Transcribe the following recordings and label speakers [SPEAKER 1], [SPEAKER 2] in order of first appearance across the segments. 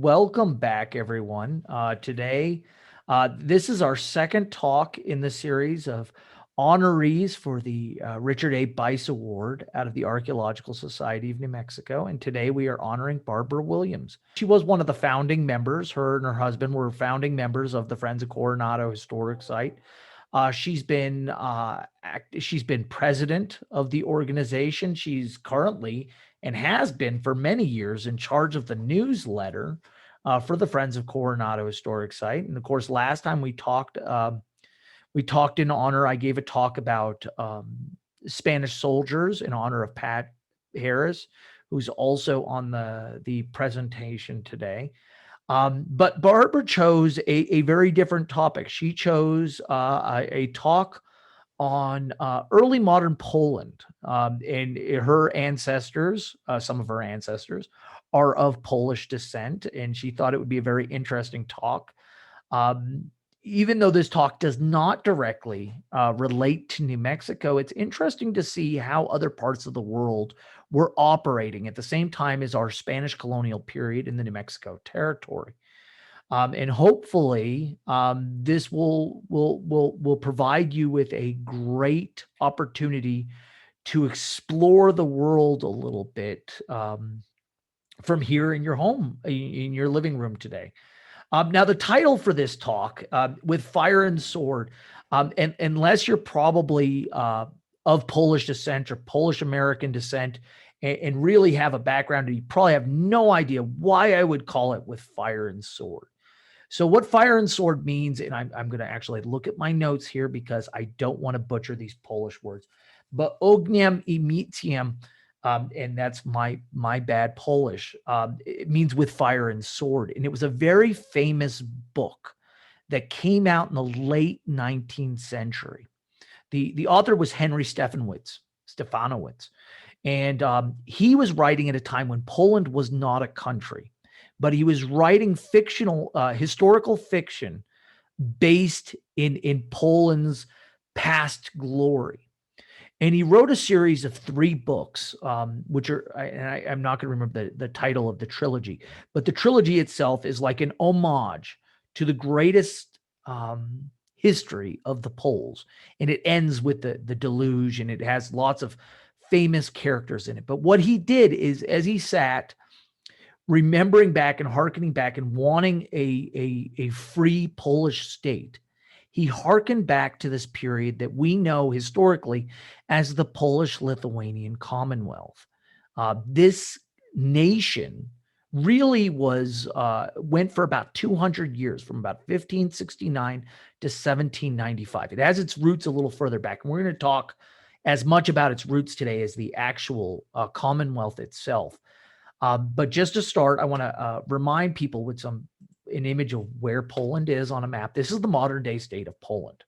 [SPEAKER 1] welcome back, everyone. Today, this is our second talk in the series of honorees for the Richard A. Bice Award out of the Archaeological Society of New Mexico. And today we are honoring Barbara Williams. She was one of the founding members. Her and her husband were founding members of the Friends of Coronado Historic Site. She's been president of the organization. She's currently and has been for many years in charge of the newsletter for the Friends of Coronado Historic Site. And of course, last time we talked in honor. I gave a talk about Spanish soldiers in honor of Pat Harris, who's also on the presentation today. But Barbara chose a very different topic. She chose a talk on early modern Poland, and her ancestors, some of her ancestors, are of Polish descent, and she thought it would be a very interesting talk. Even though this talk does not directly relate to New Mexico, it's interesting to see how other parts of the world were operating at the same time as our Spanish colonial period in the New Mexico territory. And hopefully this will provide you with a great opportunity to explore the world a little bit from here in your home, in your living room today. Now, the title for this talk, With Fire and Sword, and unless you're probably of Polish descent or Polish-American descent and really have a background, you probably have no idea why I would call it With Fire and Sword. So what fire and sword means, and I'm going to actually look at my notes here because I don't want to butcher these Polish words, but ogniem I mieciem, and that's my bad Polish. It means with fire and sword. And it was a very famous book that came out in the late 19th century. The author was Henry Stefanowitz, and he was writing at a time when Poland was not a country, but he was writing fictional, historical fiction based in Poland's past glory. And he wrote a series of 3 books, which are, I'm not going to remember the title of the trilogy, but the trilogy itself is like an homage to the greatest history of the Poles. And it ends with the deluge, and it has lots of famous characters in it. But what he did is, as he sat, remembering back and hearkening back and wanting a free Polish state, he hearkened back to this period that we know historically as the Polish-Lithuanian Commonwealth. This nation really went for about 200 years, from about 1569 to 1795. It has its roots a little further back, and we're going to talk as much about its roots today as the actual Commonwealth itself. But just to start, I want to remind people with an image of where Poland is on a map. This is the modern day state of Poland.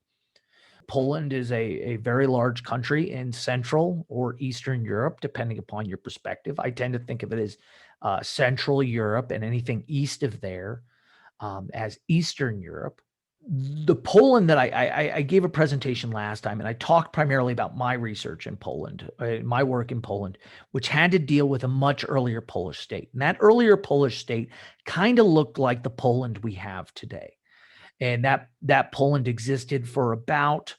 [SPEAKER 1] Poland is a very large country in Central or Eastern Europe, depending upon your perspective. I tend to think of it as Central Europe, and anything east of there as Eastern Europe. The Poland that I gave a presentation last time, and I talked primarily about my research in Poland, my work in Poland, which had to deal with a much earlier Polish state. And that earlier Polish state kind of looked like the Poland we have today. And that Poland existed for about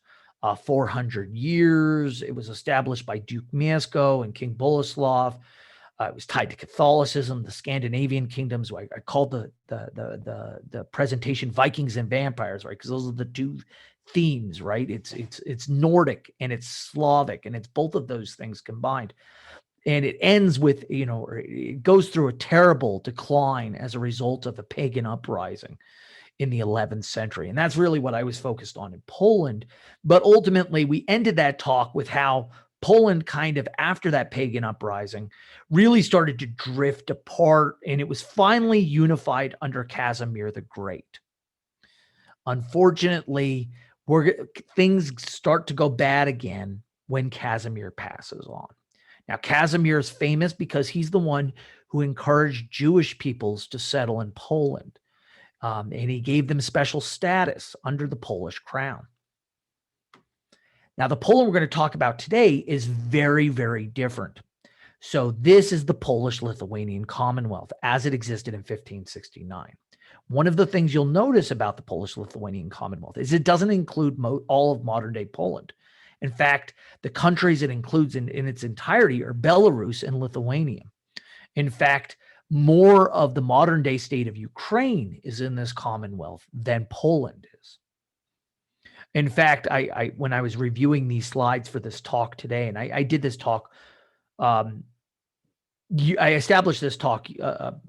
[SPEAKER 1] 400 years. It was established by Duke Mieszko and King Wladyslaw. It was tied to Catholicism, the Scandinavian kingdoms. I called the presentation Vikings and Vampires, right? Because those are the 2 themes, right? It's Nordic and it's Slavic, and it's both of those things combined. And it ends with, it goes through a terrible decline as a result of a pagan uprising in the 11th century. And that's really what I was focused on in Poland. But ultimately, we ended that talk with how Poland, kind of after that pagan uprising, really started to drift apart, and it was finally unified under Casimir the Great. Unfortunately, things start to go bad again when Casimir passes on. Now, Casimir is famous because he's the one who encouraged Jewish peoples to settle in Poland, and he gave them special status under the Polish crown. Now, the Poland we're going to talk about today is very, very different. So this is the Polish-Lithuanian Commonwealth as it existed in 1569. One of the things you'll notice about the Polish-Lithuanian Commonwealth is it doesn't include all of modern-day Poland. In fact, the countries it includes in its entirety are Belarus and Lithuania. In fact, more of the modern-day state of Ukraine is in this Commonwealth than Poland is. In fact, when I was reviewing these slides for this talk today, and I did this talk, I established this talk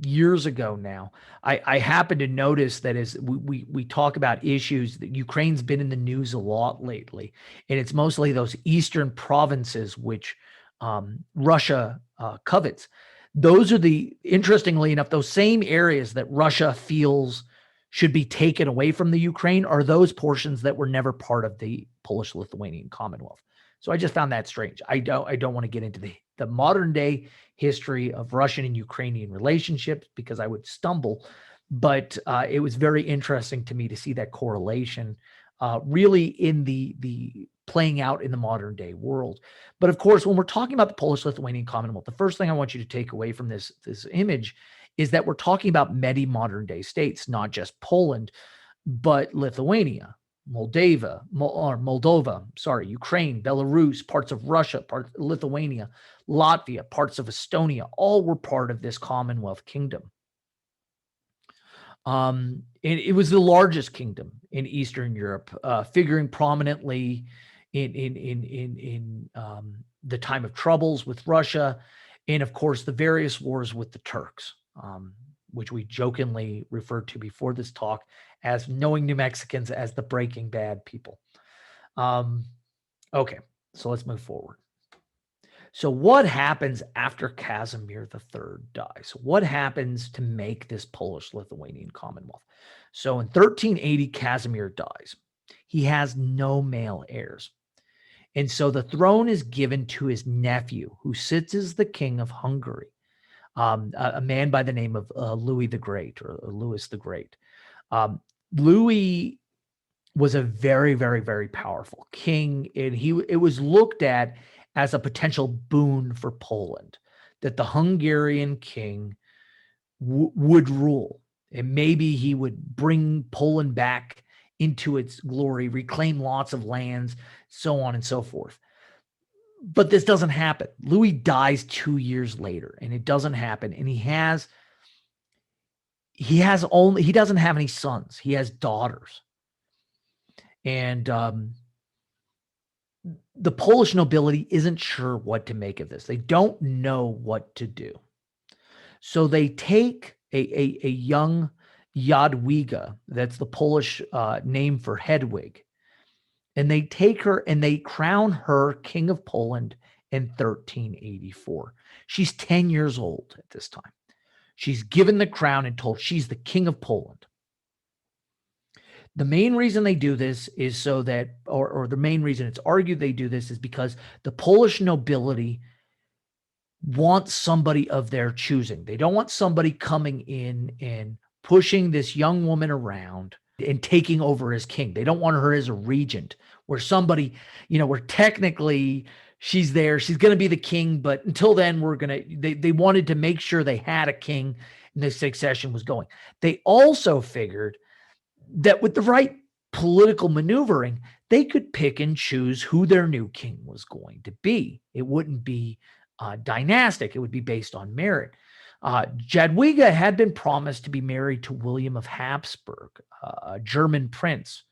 [SPEAKER 1] years ago now. I happen to notice that as we talk about issues, that Ukraine's been in the news a lot lately, and it's mostly those eastern provinces which Russia covets. Those are interestingly enough, those same areas that Russia feels should be taken away from the Ukraine are those portions that were never part of the Polish-Lithuanian Commonwealth. So I just found that strange. I don't want to get into the modern day history of Russian and Ukrainian relationships because I would stumble, but it was very interesting to me to see that correlation really in the playing out in the modern day world. But of course, when we're talking about the Polish-Lithuanian Commonwealth, the first thing I want you to take away from this image is that we're talking about many modern day states, not just Poland, but Lithuania, Moldova, Ukraine, Belarus, parts of Russia, parts of Lithuania, Latvia, parts of Estonia, all were part of this Commonwealth kingdom. And it was the largest kingdom in Eastern Europe, figuring prominently in the time of troubles with Russia, and of course the various wars with the Turks, which we jokingly referred to before this talk as knowing New Mexicans as the Breaking Bad people. Okay, so let's move forward. So what happens after Casimir III dies? What happens to make this Polish-Lithuanian Commonwealth? So in 1380, Casimir dies. He has no male heirs. And so the throne is given to his nephew, who sits as the king of Hungary, a man by the name of Louis the Great, or Louis the Great. Louis was a very, very, very powerful king, and it was looked at as a potential boon for Poland, that the Hungarian king would rule, and maybe he would bring Poland back into its glory, reclaim lots of lands, so on and so forth. But this doesn't happen. Louis dies 2 years later, and it doesn't happen. And he doesn't have any sons. He has daughters. And the Polish nobility isn't sure what to make of this. They don't know what to do. So they take a young Jadwiga, that's the Polish name for Hedwig, and they take her and they crown her King of Poland in 1384. She's 10 years old at this time. She's given the crown and told she's the King of Poland. The main reason they do this is so that, or the main reason it's argued they do this is because the Polish nobility wants somebody of their choosing. They don't want somebody coming in and pushing this young woman around and taking over as king. They don't want her as a regent, where somebody, where technically she's there, she's going to be the king, but until then they wanted to make sure they had a king and the succession was going. They also figured that with the right political maneuvering, they could pick and choose who their new king was going to be. It wouldn't be dynastic. It would be based on merit. Jadwiga had been promised to be married to William of Habsburg, a German prince,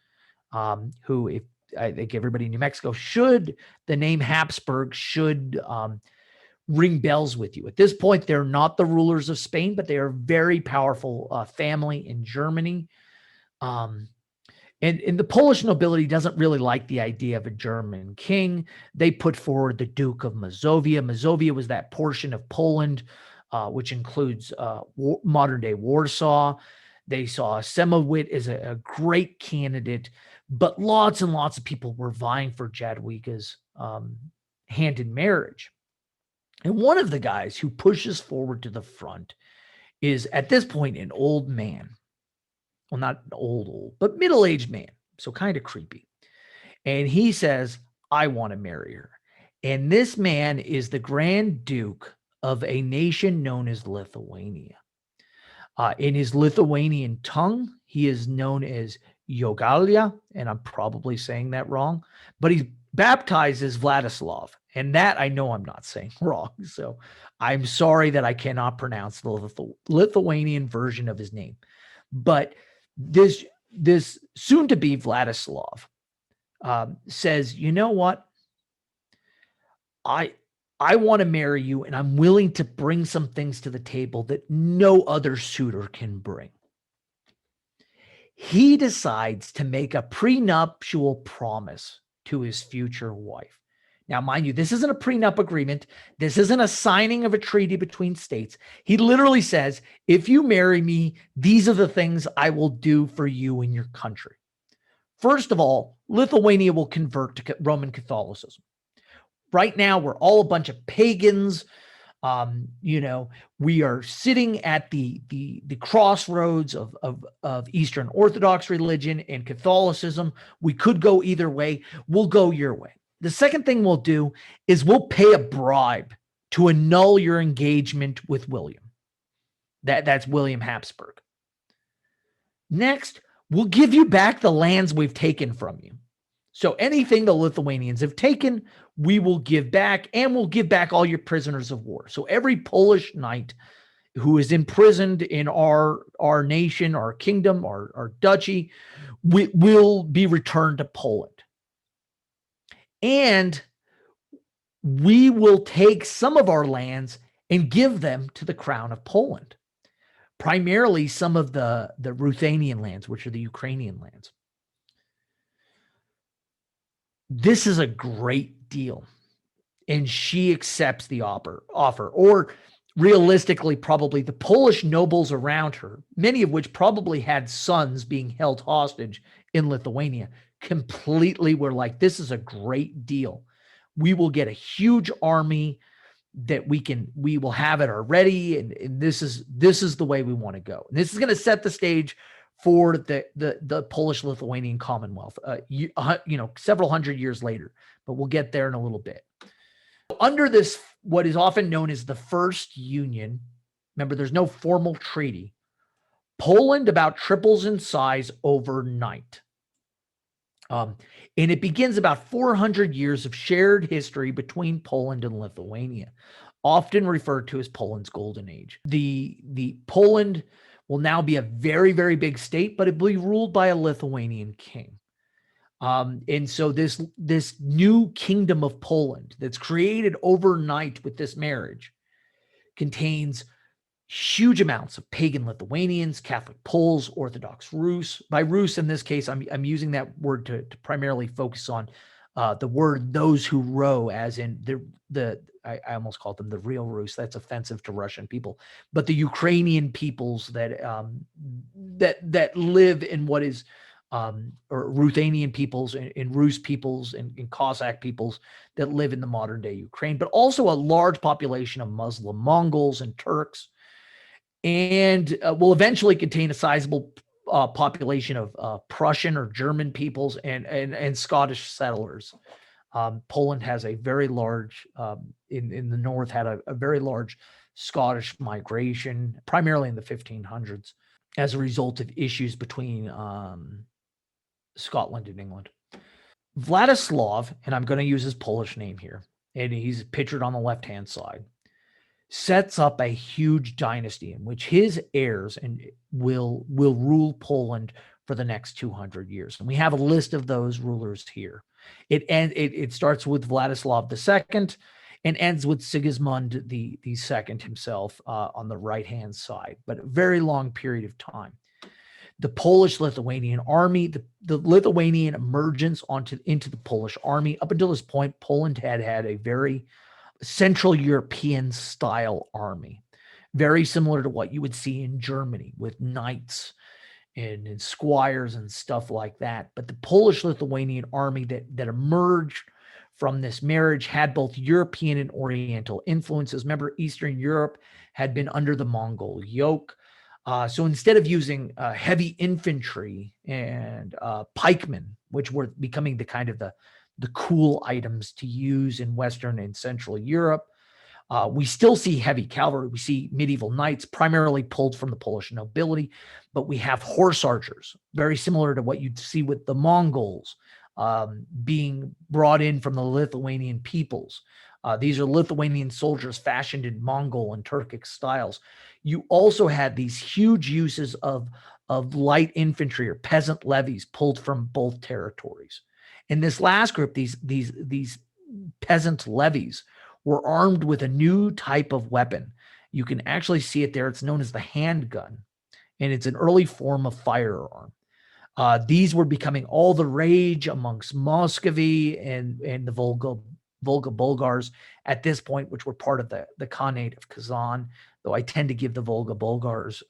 [SPEAKER 1] who, I think everybody in New Mexico the name Habsburg should ring bells with you. At this point, they're not the rulers of Spain, but they are a very powerful family in Germany. And the Polish nobility doesn't really like the idea of a German king. They put forward the Duke of Mazovia. Mazovia was that portion of Poland which includes modern-day Warsaw. They saw Semowit as a great candidate, but lots and lots of people were vying for Jadwiga's hand in marriage. And one of the guys who pushes forward to the front is, at this point, an old man. Well, not old, but middle-aged man, so kind of creepy. And he says, I want to marry her. And this man is the Grand Duke of a nation known as Lithuania. In his Lithuanian tongue, he is known as Jogaila, and I'm probably saying that wrong, but he's baptized as Wladyslaw, and that I know I'm not saying wrong. So I'm sorry that I cannot pronounce the Lithuanian version of his name. But this soon-to-be Wladyslaw says, you know what? I want to marry you, and I'm willing to bring some things to the table that no other suitor can bring. He decides to make a prenuptial promise to his future wife. Now, mind you, this isn't a prenup agreement. This isn't a signing of a treaty between states. He literally says, if you marry me, these are the things I will do for you in your country. First of all, Lithuania will convert to Roman Catholicism. Right now, we're all a bunch of pagans. We are sitting at the crossroads of Eastern Orthodox religion and Catholicism. We could go either way. We'll go your way. The second thing we'll do is we'll pay a bribe to annul your engagement with William. That's William Habsburg. Next, we'll give you back the lands we've taken from you. So anything the Lithuanians have taken, we will give back, and we'll give back all your prisoners of war. So every Polish knight who is imprisoned in our nation, our kingdom, our duchy, will be returned to Poland. And we will take some of our lands and give them to the crown of Poland, primarily some of the Ruthenian lands, which are the Ukrainian lands. This is a great deal, and she accepts the offer, or realistically, probably the Polish nobles around her, many of which probably had sons being held hostage in Lithuania, completely were like, this is a great deal. We will get a huge army that we will have at our ready, and this is the way we want to go. And this is going to set the stage for the Polish-Lithuanian Commonwealth, several hundred years later, but we'll get there in a little bit. Under this, what is often known as the First Union, remember, there's no formal treaty. Poland about triples in size overnight. And it begins about 400 years of shared history between Poland and Lithuania, often referred to as Poland's Golden Age. The Poland will now be a very, very big state, but it will be ruled by a Lithuanian king. And so this new kingdom of Poland that's created overnight with this marriage contains huge amounts of pagan Lithuanians, Catholic Poles, Orthodox Rus. By Rus in this case, I'm using that word to primarily focus on the word those who row, as in I almost called them the real Rus. That's offensive to Russian people, but the Ukrainian peoples that live in what is or Ruthenian peoples and Rus peoples and Cossack peoples that live in the modern day Ukraine, but also a large population of Muslim Mongols and Turks, and will eventually contain a sizable population of Prussian or German peoples and Scottish settlers. Poland has a very large, in the north, had a very large Scottish migration, primarily in the 1500s, as a result of issues between Scotland and England. Wladyslaw, and I'm going to use his Polish name here, and he's pictured on the left-hand side, sets up a huge dynasty in which his heirs will rule Poland for the next 200 years. And we have a list of those rulers here. It starts with Wladyslaw II and ends with Sigismund the second himself on the right-hand side, but a very long period of time. The Polish-Lithuanian Army, the Lithuanian emergence into the Polish army. Up until this point, Poland had a very Central European style army, very similar to what you would see in Germany with knights and squires and stuff like that. But the Polish-Lithuanian army that emerged from this marriage had both European and Oriental influences. Remember, Eastern Europe had been under the Mongol yoke. So instead of using heavy infantry and pikemen, which were becoming the cool items to use in Western and Central Europe, We still see heavy cavalry. We see medieval knights primarily pulled from the Polish nobility, but we have horse archers, very similar to what you'd see with the Mongols, being brought in from the Lithuanian peoples. These are Lithuanian soldiers fashioned in Mongol and Turkic styles. You also had these huge uses of light infantry or peasant levies pulled from both territories. In this last group, these peasant levies were armed with a new type of weapon. You can actually see it there. It's known as the handgun, and it's an early form of firearm. These were becoming all the rage amongst Muscovy and the Volga Bulgars at this point, which were part of the Khanate of Kazan, though I tend to give the Volga Bulgars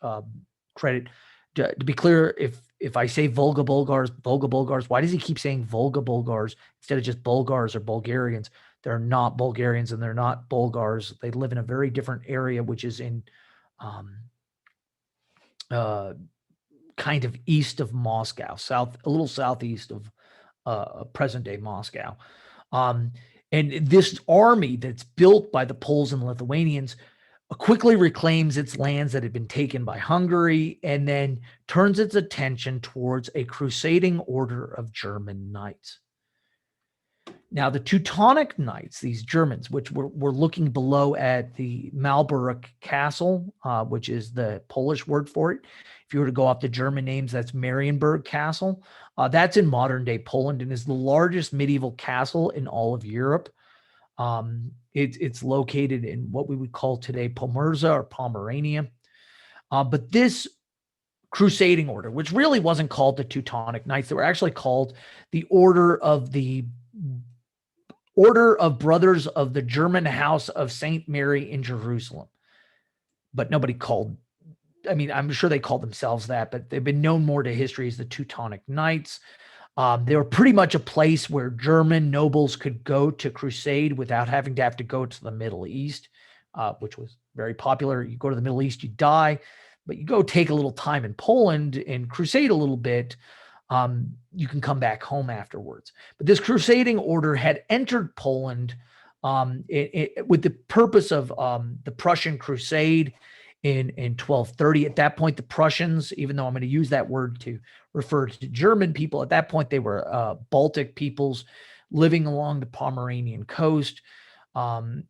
[SPEAKER 1] credit. To be clear, if I say Volga Bulgars, why does he keep saying Volga Bulgars instead of just Bulgars or Bulgarians? They're not Bulgarians and they're not Bulgars. They live in a very different area, which is in kind of east of Moscow, a little southeast of present-day Moscow. And this army that's built by the Poles and Lithuanians quickly reclaims its lands that had been taken by Hungary and then turns its attention towards a crusading order of German knights. Now, the Teutonic Knights, these Germans, which we're looking below at the Malbork Castle, which is the Polish word for it. If you were to go off the German names, that's Marienburg Castle. That's in modern-day Poland and is the largest medieval castle in all of Europe. It's located in what we would call today Pomorza or Pomerania. But this crusading order, which really wasn't called the Teutonic Knights, they were actually called the Order of Brothers of the German House of St. Mary in Jerusalem. But nobody called, I mean, I'm sure they called themselves that, but they've been known more to history as the Teutonic Knights. They were pretty much a place where German nobles could go to crusade without having to go to the Middle East, which was very popular. You go to the Middle East, you die, but you go take a little time in Poland and crusade a little bit. You can come back home afterwards. But this crusading order had entered Poland with the purpose of the Prussian crusade in 1230. At that point, the Prussians, even though I'm going to use that word to refer to German people, at that point they were Baltic peoples living along the Pomeranian coast, and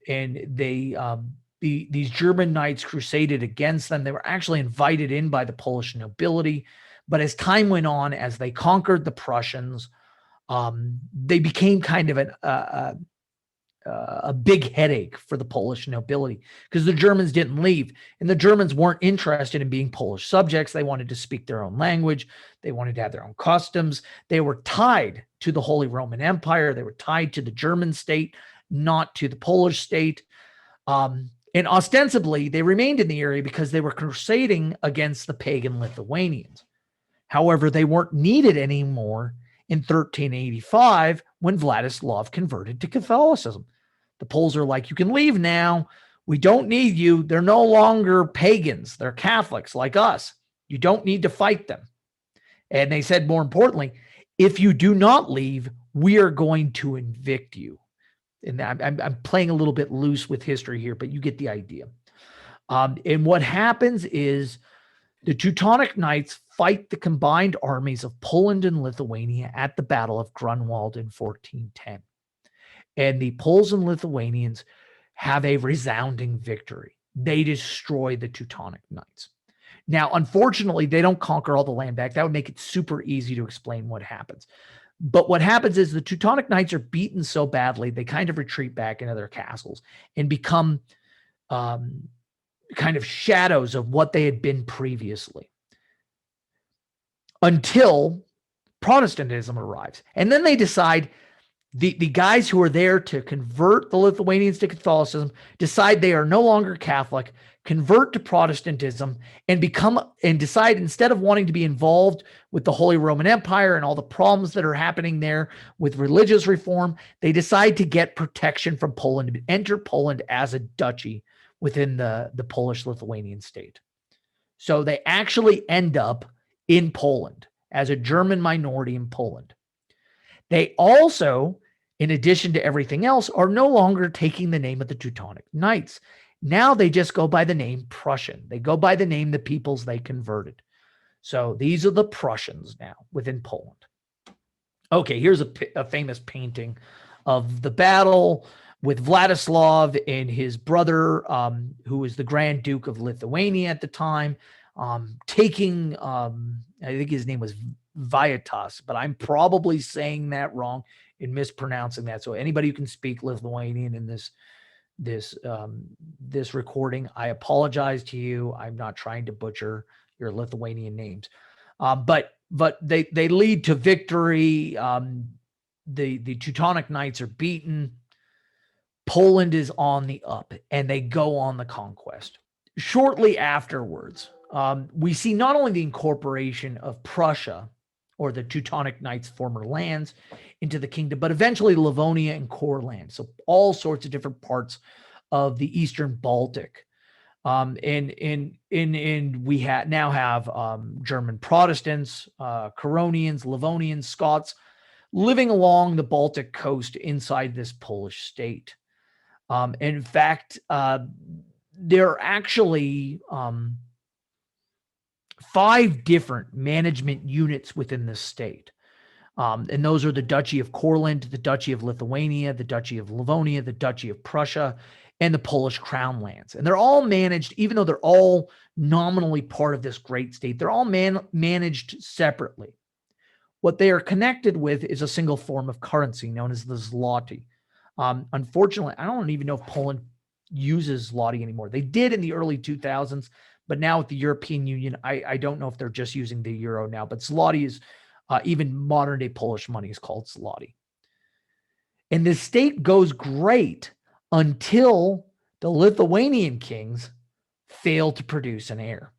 [SPEAKER 1] these German knights crusaded against them. They were actually invited in by the Polish nobility, but as time went on, as they conquered the Prussians, they became kind of a big headache for the Polish nobility because the Germans didn't leave, and the Germans weren't interested in being Polish subjects. They wanted to speak their own language. They wanted to have their own customs. They were tied to the Holy Roman Empire. They were tied to the German state, not to the Polish state. And ostensibly, they remained in the area because they were crusading against the pagan Lithuanians. However, they weren't needed anymore in 1385 when Wladyslaw converted to Catholicism. The Poles are like, you can leave now. We don't need you. They're no longer pagans. They're Catholics like us. You don't need to fight them. And they said, more importantly, if you do not leave, we are going to evict you. And I'm playing a little bit loose with history here, but you get the idea. And what happens is the Teutonic Knights fight the combined armies of Poland and Lithuania at the Battle of Grunwald in 1410. And the Poles and Lithuanians have a resounding victory. They destroy the Teutonic Knights. Now, unfortunately, they don't conquer all the land back. That would make it super easy to explain what happens. But what happens is the Teutonic Knights are beaten so badly, they kind of retreat back into their castles and become kind of shadows of what they had been previously until Protestantism arrives. And then they decide, the guys who are there to convert the Lithuanians to Catholicism decide they are no longer Catholic, convert to Protestantism, and decide, instead of wanting to be involved with the Holy Roman Empire and all the problems that are happening there with religious reform, they decide to get protection from Poland and enter Poland as a duchy within the Polish-Lithuanian state. So they actually end up in Poland as a German minority in Poland. They also, in addition to everything else, are no longer taking the name of the Teutonic Knights. Now they just go by the name Prussian. They go by the name the peoples they converted. So these are the Prussians now within Poland. Okay, here's a famous painting of the battle with Wladyslaw and his brother, who was the Grand Duke of Lithuania at the time, taking, I think his name was Vietas, but I'm probably saying that wrong and mispronouncing that. So anybody who can speak Lithuanian in this recording, I apologize to you. I'm not trying to butcher your Lithuanian names, but they lead to victory. The Teutonic Knights are beaten. Poland is on the up, and they go on the conquest. Shortly afterwards, we see not only the incorporation of Prussia, or the Teutonic Knights' former lands, into the kingdom, but eventually Livonia and Courland. So all sorts of different parts of the Eastern Baltic. And we now have German Protestants, Curonians, Livonians, Scots living along the Baltic coast inside this Polish state. In fact, there are actually 5 different management units within the state. And those are the Duchy of Courland, the Duchy of Lithuania, the Duchy of Livonia, the Duchy of Prussia, and the Polish Crown lands. And they're all managed, even though they're all nominally part of this great state, they're all managed separately. What they are connected with is a single form of currency known as the zloty. Unfortunately, I don't even know if Poland uses zloty anymore. They did in the early 2000s, but now with the European Union, I don't know if they're just using the euro now, but zloty is, even modern day Polish money is called zloty. And the state goes great until the Lithuanian kings fail to produce an heir.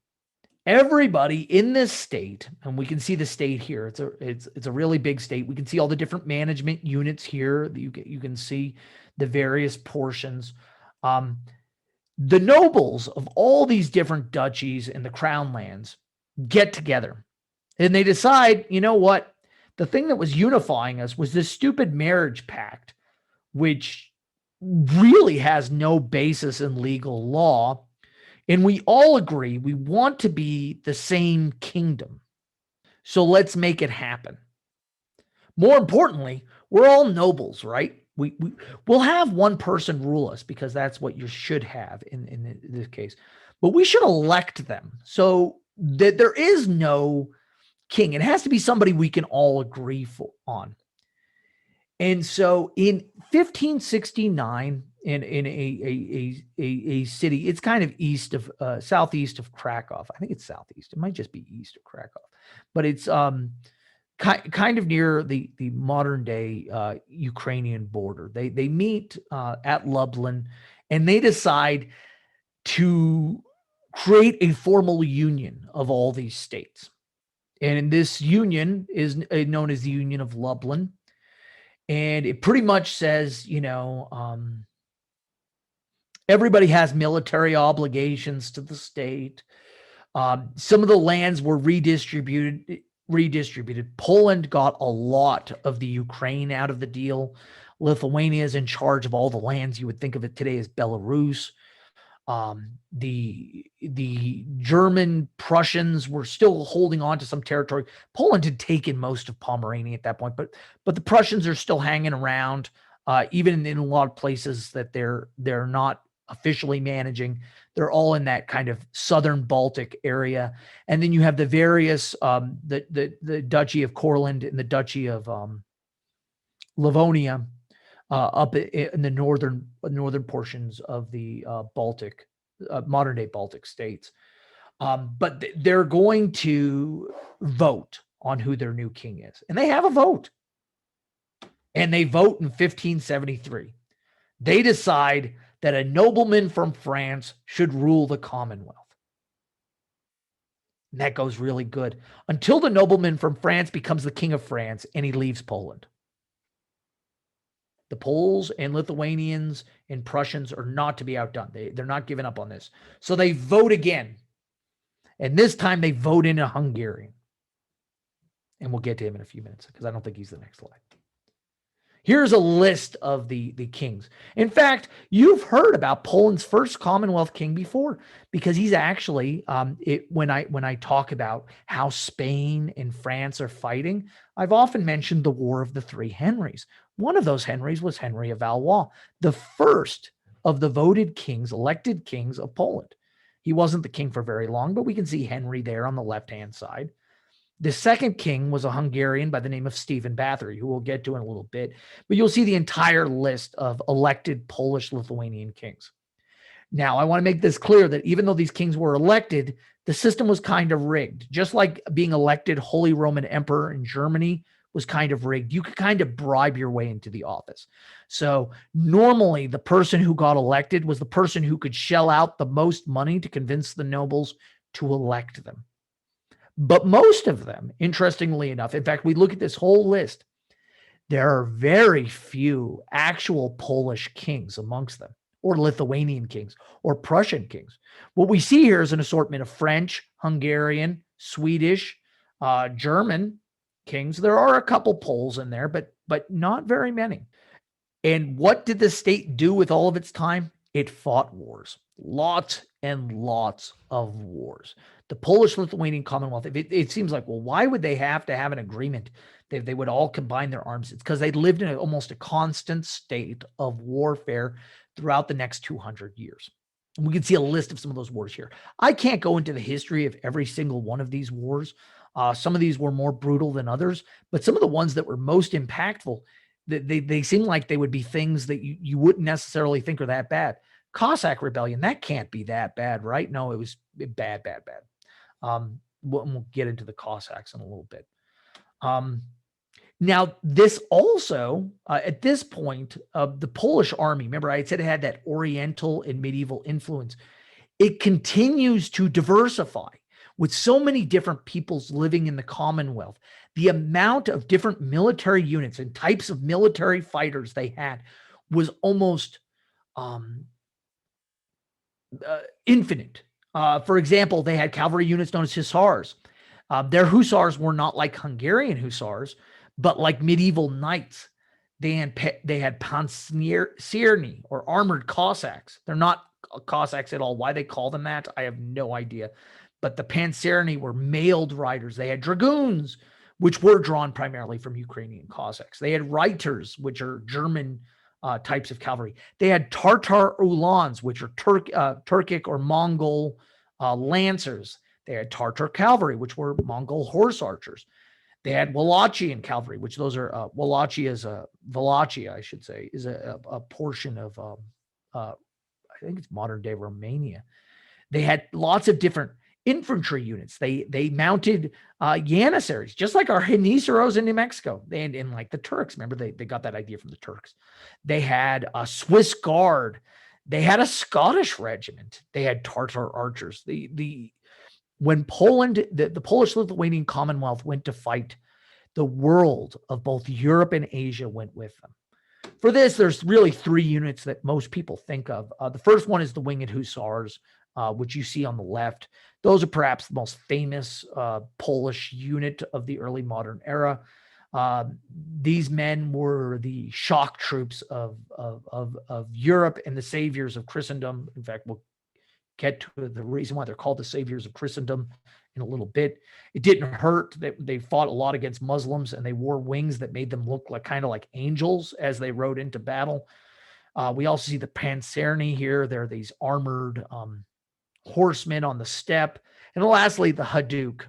[SPEAKER 1] Everybody in this state, and we can see the state here, it's a really big state. We can see all the different management units here. You can see the various portions. The nobles of all these different duchies and the crown lands get together and they decide, you know what? The thing that was unifying us was this stupid marriage pact, which really has no basis in legal law. And we all agree we want to be the same kingdom. So let's make it happen. More importantly, we're all nobles, right? We'll have one person rule us because that's what you should have in this case. But we should elect them so that there is no king. It has to be somebody we can all agree on. And so in 1569, in a city, it's kind of southeast of Krakow. I think it's southeast. It might just be east of Krakow, but it's kind of near the modern day Ukrainian border. They meet at Lublin, and they decide to create a formal union of all these states. And this union is known as the Union of Lublin. And it pretty much says, everybody has military obligations to the state. Some of the lands were redistributed. Poland got a lot of the Ukraine out of the deal. Lithuania is in charge of all the lands. You would think of it today as Belarus. The German Prussians were still holding on to some territory. Poland had taken most of Pomerania at that point, but the Prussians are still hanging around, even in a lot of places that they're not officially managing. They're all in that kind of southern Baltic area. And then you have the various, the Duchy of Courland and the Duchy of Livonia, up in the northern portions of the Baltic, modern day Baltic states. But they're going to vote on who their new king is. And they have a vote. And they vote in 1573. They decide that a nobleman from France should rule the Commonwealth. And that goes really good until the nobleman from France becomes the king of France and he leaves Poland. The Poles and Lithuanians and Prussians are not to be outdone. They're not giving up on this. So they vote again. And this time they vote in a Hungarian. And we'll get to him in a few minutes because I don't think he's the next slide. Here's a list of the kings. In fact, you've heard about Poland's first Commonwealth king before, because he's actually, when I talk about how Spain and France are fighting, I've often mentioned the War of the Three Henrys. One of those Henrys was Henry of Valois, the first of the voted kings, elected kings of Poland. He wasn't the king for very long, but we can see Henry there on the left-hand side. The second king was a Hungarian by the name of Stephen Bathory, who we'll get to in a little bit, but you'll see the entire list of elected Polish-Lithuanian kings. Now, I want to make this clear that even though these kings were elected, the system was kind of rigged. Just like being elected Holy Roman Emperor in Germany was kind of rigged. You could kind of bribe your way into the office. So normally the person who got elected was the person who could shell out the most money to convince the nobles to elect them. But most of them, interestingly enough, in fact, we look at this whole list, there are very few actual Polish kings amongst them, or Lithuanian kings, or Prussian kings. What we see here is an assortment of French, Hungarian, Swedish, German kings. There are a couple Poles in there, but not very many. And what did the state do with all of its time? It fought wars, lots and lots of wars. The Polish-Lithuanian Commonwealth, it seems like, well, why would they have to have an agreement? They would all combine their arms. It's because they lived in almost a constant state of warfare throughout the next 200 years. And we can see a list of some of those wars here. I can't go into the history of every single one of these wars. Some of these were more brutal than others, but some of the ones that were most impactful, they seem like they would be things that you wouldn't necessarily think are that bad. Cossack rebellion, that can't be that bad, right? No, it was bad. We'll get into the Cossacks in a little bit. Now, this also, at this point, the Polish army, remember I said it had that Oriental and medieval influence. It continues to diversify with so many different peoples living in the Commonwealth. The amount of different military units and types of military fighters they had was almost infinite. For example, they had cavalry units known as hussars. Their hussars were not like Hungarian hussars, but like medieval knights. They had panzerni, or armored Cossacks. They're not Cossacks at all. Why they call them that, I have no idea. But the panzerni were mailed riders. They had dragoons, which were drawn primarily from Ukrainian Cossacks. They had reiters, which are German types of cavalry. They had Tartar Uhlans, which are Turkic or Mongol lancers. They had Tartar cavalry, which were Mongol horse archers. They had Wallachian cavalry, which those are Wallachia I should say, is a portion of I think it's modern day Romania. They had lots of different infantry units. They mounted Janissaries, just like our Janizaros in New Mexico. And like the Turks, remember they got that idea from the Turks. They had a Swiss Guard. They had a Scottish regiment. They had Tartar archers. When Poland, the Polish-Lithuanian Commonwealth went to fight, the world of both Europe and Asia went with them. For this, there's really three units that most people think of. The first one is the Winged Hussars, which you see on the left. Those are perhaps the most famous Polish unit of the early modern era. These men were the shock troops of Europe and the saviors of Christendom. In fact, we'll get to the reason why they're called the saviors of Christendom in a little bit. It didn't hurt. They fought a lot against Muslims, and they wore wings that made them look like kind of like angels as they rode into battle. We also see the panzerni here. They're these armored horsemen on the steppe. And lastly, the Haduk,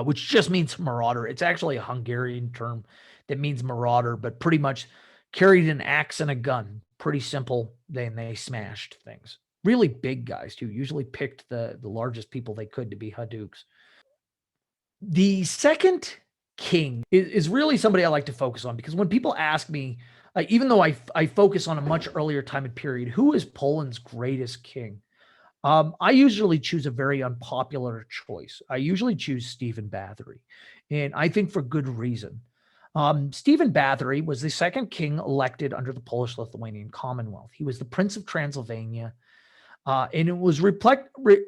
[SPEAKER 1] which just means marauder. It's actually a Hungarian term that means marauder, but pretty much carried an axe and a gun. Pretty simple. Then they smashed things. Really big guys, too. Usually picked the largest people they could to be Haduks. The second king is really somebody I like to focus on, because when people ask me, even though I focus on a much earlier time and period, who is Poland's greatest king? I usually choose a very unpopular choice. I usually choose Stephen Bathory, and I think for good reason. Stephen Bathory was the second king elected under the Polish-Lithuanian Commonwealth. He was the Prince of Transylvania, and it was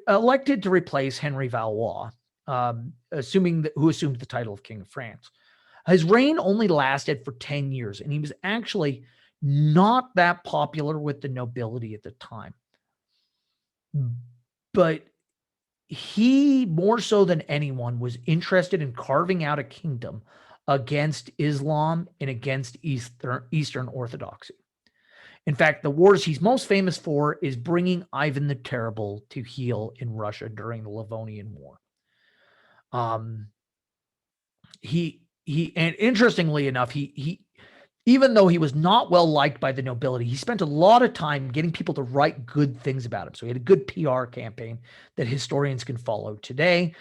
[SPEAKER 1] elected to replace Henry Valois, who assumed the title of King of France. His reign only lasted for 10 years, and he was actually not that popular with the nobility at the time. But he, more so than anyone, was interested in carving out a kingdom against Islam and against Eastern Orthodoxy. In fact, the wars he's most famous for is bringing Ivan the Terrible to heel in Russia during the Livonian War. And interestingly enough, he even though he was not well liked by the nobility, he spent a lot of time getting people to write good things about him. So he had a good PR campaign that historians can follow today.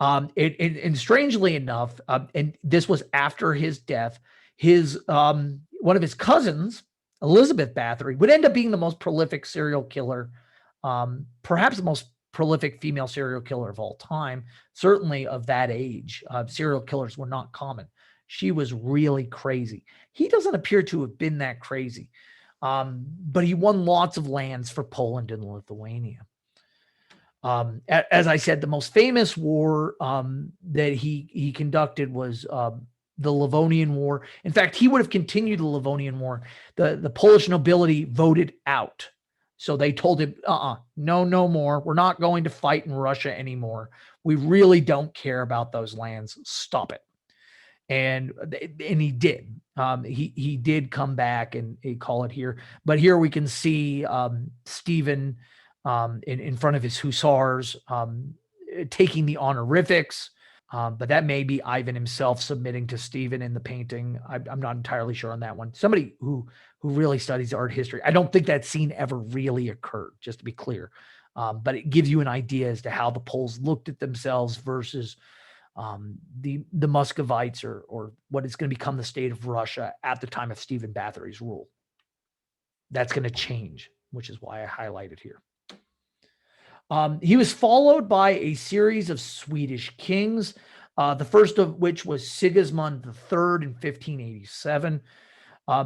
[SPEAKER 1] And strangely enough, and this was after his death, his one of his cousins, Elizabeth Bathory, would end up being the most prolific serial killer, perhaps the most prolific female serial killer of all time, certainly of that age. Serial killers were not common. She was really crazy. He doesn't appear to have been that crazy, but he won lots of lands for Poland and Lithuania. As I said, the most famous war that he conducted was the Livonian War. In fact, he would have continued the Livonian War. The Polish nobility voted out. So they told him, no more. We're not going to fight in Russia anymore. We really don't care about those lands. Stop it. And he did. He did come back and call it here. But here we can see Stephen in front of his hussars taking the honorifics. But that may be Ivan himself submitting to Stephen in the painting. I'm not entirely sure on that one. Somebody who really studies art history. I don't think that scene ever really occurred, just to be clear. But it gives you an idea as to how the Poles looked at themselves versus the Muscovites or what is going to become the state of Russia at the time of Stephen Bathory's rule. That's going to change, which is why I highlight it here. He was followed by a series of Swedish kings, the first of which was Sigismund III in 1587.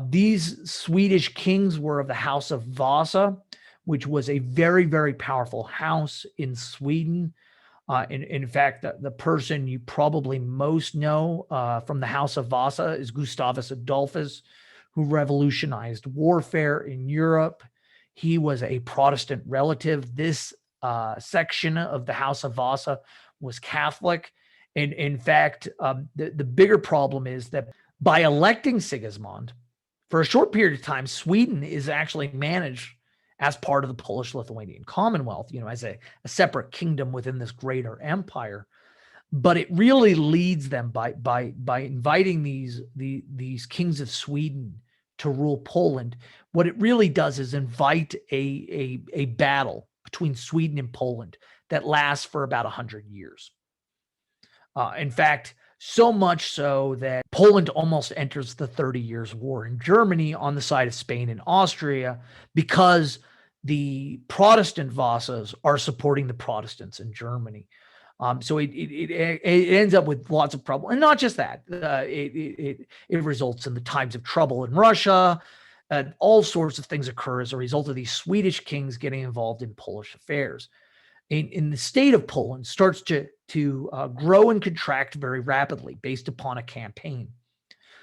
[SPEAKER 1] These Swedish kings were of the House of Vasa, which was a very, very powerful house in Sweden. In fact, the person you probably most know from the House of Vasa is Gustavus Adolphus, who revolutionized warfare in Europe. He was a Protestant relative. This section of the House of Vasa was Catholic. And in fact, the bigger problem is that by electing Sigismund, for a short period of time, Sweden is actually managed as part of the Polish-Lithuanian Commonwealth, as a separate kingdom within this greater empire. But it really leads them by inviting these kings of Sweden to rule Poland. What it really does is invite a battle between Sweden and Poland that lasts for about 100 years. In fact, so much so that Poland almost enters the 30 Years' War in Germany on the side of Spain and Austria because the Protestant Vasas are supporting the Protestants in Germany. So it ends up with lots of problems. And not just that, it results in the times of trouble in Russia. All sorts of things occur as a result of these Swedish kings getting involved in Polish affairs. In the state of Poland starts to grow and contract very rapidly based upon a campaign.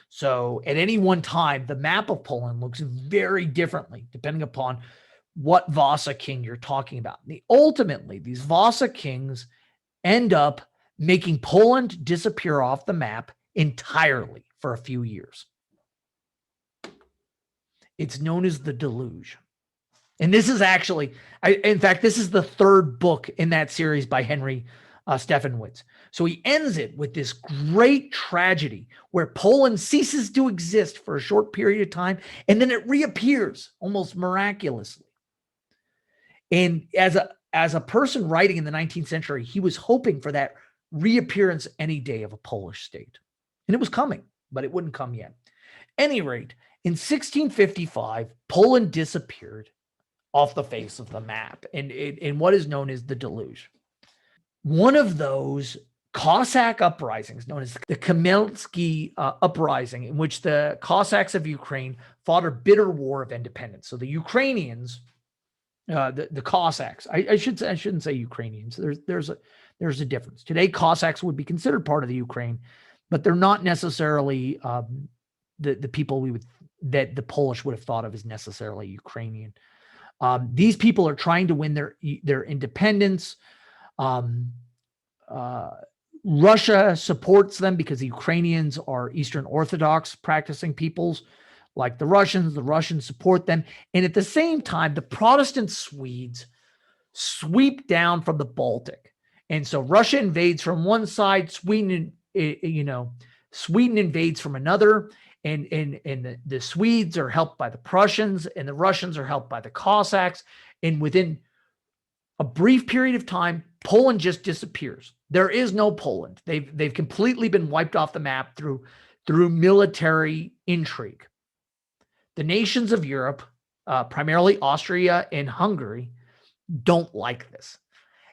[SPEAKER 1] So at any one time, the map of Poland looks very differently depending upon what Vasa king you're talking about. Ultimately, these Vasa kings end up making Poland disappear off the map entirely for a few years. It's known as the Deluge. And this is actually, in fact, this is the third book in that series by Henry Stephanwitz. So he ends it with this great tragedy where Poland ceases to exist for a short period of time, and then it reappears almost miraculously. And as a person writing in the 19th century, he was hoping for that reappearance any day of a Polish state. And it was coming, but it wouldn't come yet. At any rate, in 1655, Poland disappeared off the face of the map in what is known as the Deluge. One of those Cossack uprisings, known as the Khmelnytsky uprising, in which the Cossacks of Ukraine fought a bitter war of independence. So the Ukrainians, the Cossacks, I shouldn't say Ukrainians. There's a difference. Today, Cossacks would be considered part of the Ukraine. but they're not necessarily the people that the Polish would have thought of as necessarily Ukrainian. These people are trying to win their independence. Russia supports them because the Ukrainians are Eastern Orthodox practicing peoples like the Russians support them. And at the same time, the Protestant Swedes sweep down from the Baltic. And so Russia invades from one side, Sweden invades from another. And the Swedes are helped by the Prussians, and the Russians are helped by the Cossacks. And within a brief period of time, Poland just disappears. There is no Poland. They've completely been wiped off the map through military intrigue. The nations of Europe, primarily Austria and Hungary, don't like this.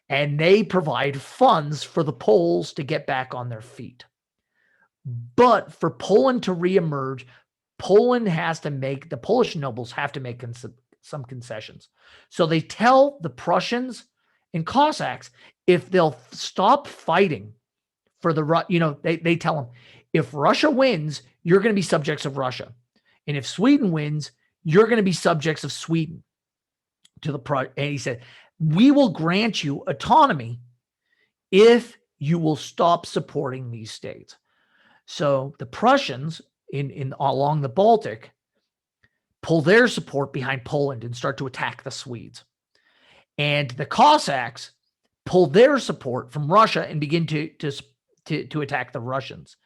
[SPEAKER 1] And they provide funds for the Poles to get back on their feet. But for Poland to reemerge, the Polish nobles have to make some concessions. So they tell the Prussians and Cossacks, if they'll stop fighting for they tell them, if Russia wins, you're going to be subjects of Russia. And if Sweden wins, you're going to be subjects of Sweden. And he said, we will grant you autonomy if you will stop supporting these states. So the Prussians along the Baltic pull their support behind Poland and start to attack the Swedes. And the Cossacks pull their support from Russia and begin to attack the Russians.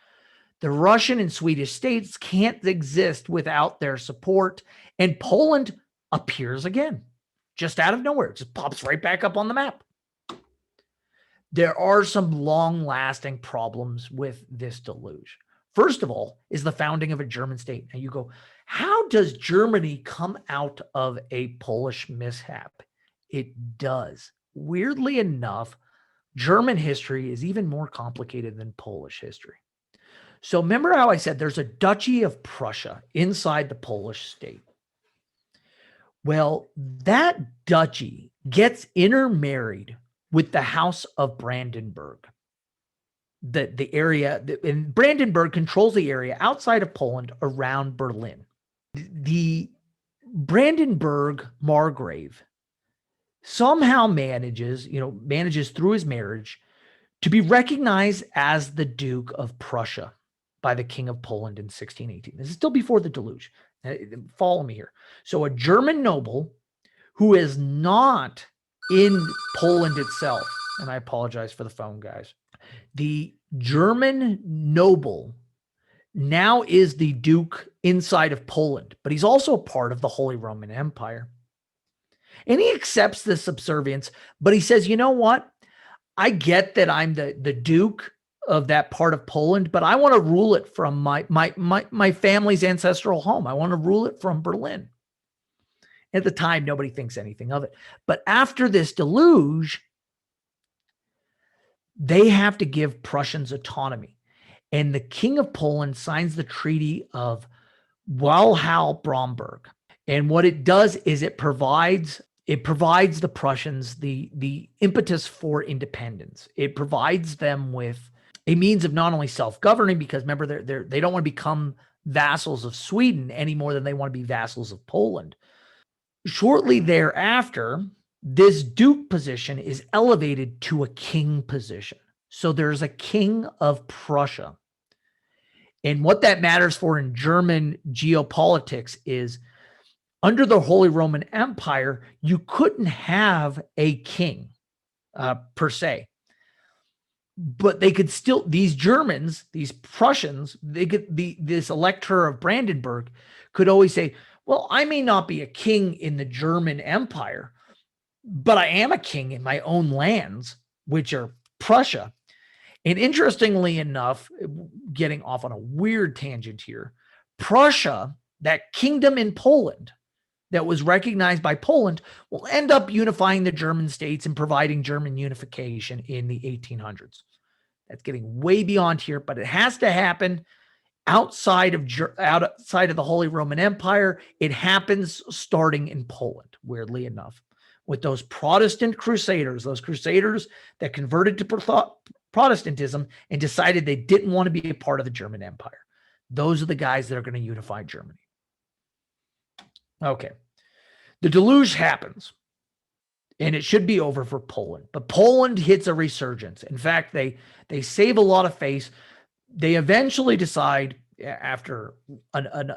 [SPEAKER 1] The Russian and Swedish states can't exist without their support, and Poland appears again, just out of nowhere. It just pops right back up on the map. There are some long-lasting problems with this deluge. First of all is the founding of a German state. Now you go, how does Germany come out of a Polish mishap? It does. Weirdly enough, German history is even more complicated than Polish history. So remember how I said there's a Duchy of Prussia inside the Polish state? Well, that duchy gets intermarried with the House of Brandenburg. The area, and Brandenburg controls the area outside of Poland around Berlin. The Brandenburg Margrave somehow manages through his marriage to be recognized as the Duke of Prussia by the King of Poland in 1618. This is still before the deluge. Follow me here. So a German noble who is not in Poland itself, and I apologize for the phone, guys. The German noble now is the Duke inside of Poland, but he's also part of the Holy Roman Empire. And he accepts this subservience, but he says, you know what? I get that I'm the Duke of that part of Poland, but I want to rule it from my family's ancestral home. I want to rule it from Berlin. At the time, nobody thinks anything of it. But after this deluge, they have to give Prussians autonomy. And the King of Poland signs the Treaty of Walhall-Bromberg. And what it does is it provides the Prussians the impetus for independence. It provides them with a means of not only self-governing, because remember, they don't want to become vassals of Sweden any more than they want to be vassals of Poland. Shortly thereafter, this Duke position is elevated to a king position. So there's a king of Prussia. And what that matters for in German geopolitics is, under the Holy Roman Empire, you couldn't have a king per se. But they could still, these Germans, these Prussians, this elector of Brandenburg could always say, well, I may not be a king in the German Empire, but I am a king in my own lands, which are Prussia. And interestingly enough, getting off on a weird tangent here, Prussia, that kingdom in Poland that was recognized by Poland, will end up unifying the German states and providing German unification in the 1800s. That's getting way beyond here, but it has to happen outside of the Holy Roman Empire. It happens starting in Poland, weirdly enough, with those Protestant crusaders, those crusaders that converted to Protestantism and decided they didn't want to be a part of the German Empire. Those are the guys that are going to unify Germany. Okay. The deluge happens, and it should be over for Poland. But Poland hits a resurgence. In fact, they save a lot of face. They eventually decide after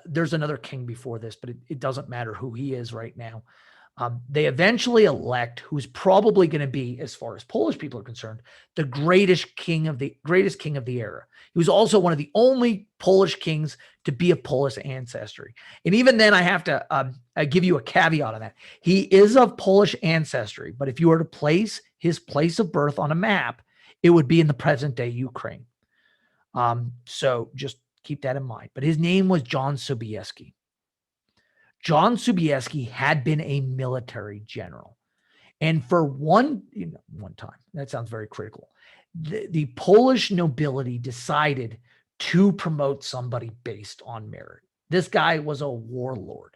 [SPEAKER 1] there's another king before this, but it doesn't matter who he is right now. They eventually elect who's probably going to be, as far as Polish people are concerned, the greatest king of the era. He was also one of the only Polish kings to be of Polish ancestry. And even then, I have to give you a caveat on that. He is of Polish ancestry, but if you were to place his place of birth on a map, it would be in the present day Ukraine. So just keep that in mind. But his name was John Sobieski. John Sobieski had been a military general. And for one time, that sounds very critical, the Polish nobility decided to promote somebody based on merit. This guy was a warlord.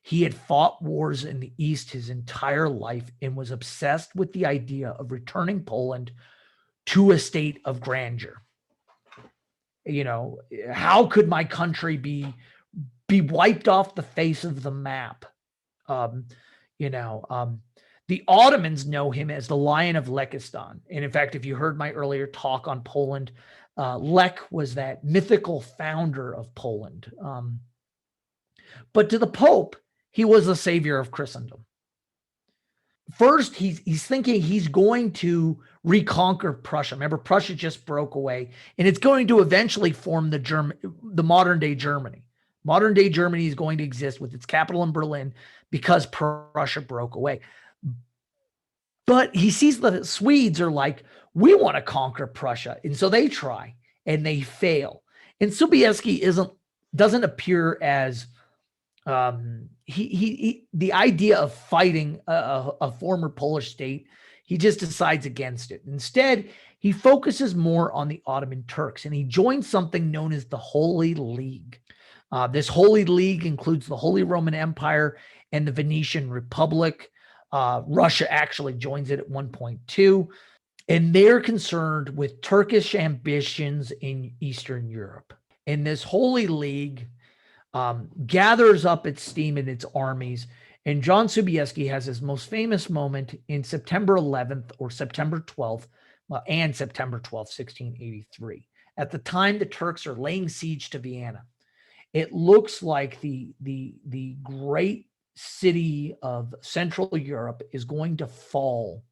[SPEAKER 1] He had fought wars in the East his entire life and was obsessed with the idea of returning Poland to a state of grandeur. How could my country be wiped off the face of the map? The Ottomans know him as the Lion of Lekistan. And in fact, if you heard my earlier talk on Poland, Lech was that mythical founder of Poland. But to the Pope, he was the savior of Christendom. First, he's thinking he's going to reconquer Prussia. Remember, Prussia just broke away, and it's going to eventually form the modern-day Germany. Modern-day Germany is going to exist with its capital in Berlin because Prussia broke away. But he sees the Swedes are like, we want to conquer Prussia. And so they try, and they fail. And Sobieski doesn't appear as the idea of fighting a former Polish state. He just decides against it. Instead, he focuses more on the Ottoman Turks, and he joins something known as the Holy League. This Holy League includes the Holy Roman Empire and the Venetian Republic. Russia actually joins it at one point too. And they're concerned with Turkish ambitions in Eastern Europe. And this Holy League gathers up its steam and its armies. And John Sobieski has his most famous moment in September 11th or September 12th, and September 12th, 1683. At the time, the Turks are laying siege to Vienna. It looks like the great city of Central Europe is going to fall.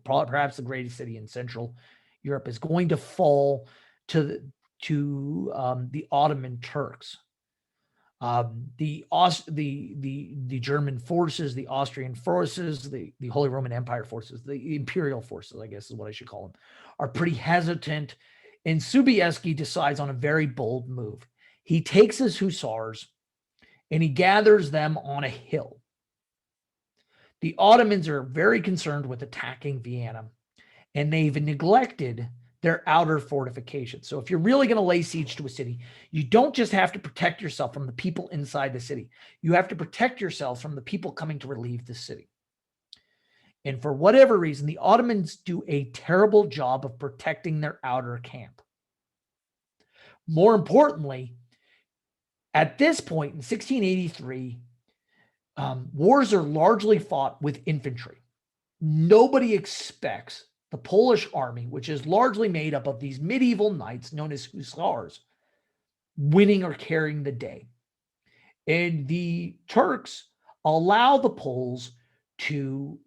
[SPEAKER 1] Perhaps the greatest city in Central Europe is going to fall to the Ottoman Turks. The German forces, the Austrian forces, the Holy Roman Empire forces, the imperial forces, I guess is what I should call them, are pretty hesitant. And Sobieski decides on a very bold move. He takes his hussars and he gathers them on a hill. The Ottomans are very concerned with attacking Vienna, and they've neglected their outer fortifications. So if you're really going to lay siege to a city, you don't just have to protect yourself from the people inside the city. You have to protect yourself from the people coming to relieve the city. And for whatever reason, the Ottomans do a terrible job of protecting their outer camp. More importantly, at this point in 1683, wars are largely fought with infantry. Nobody expects the Polish army, which is largely made up of these medieval knights known as hussars, winning or carrying the day. And the Turks allow the Poles to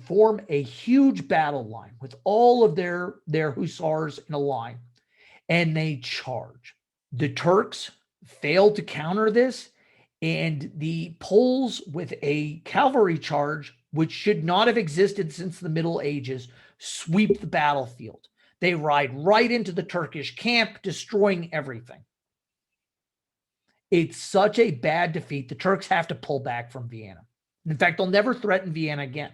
[SPEAKER 1] form a huge battle line with all of their hussars in a line, and they charge. The Turks fail to counter this, and the Poles, with a cavalry charge, which should not have existed since the Middle Ages, sweep the battlefield. They ride right into the Turkish camp, destroying everything. It's such a bad defeat, the Turks have to pull back from Vienna. In fact, they'll never threaten Vienna again.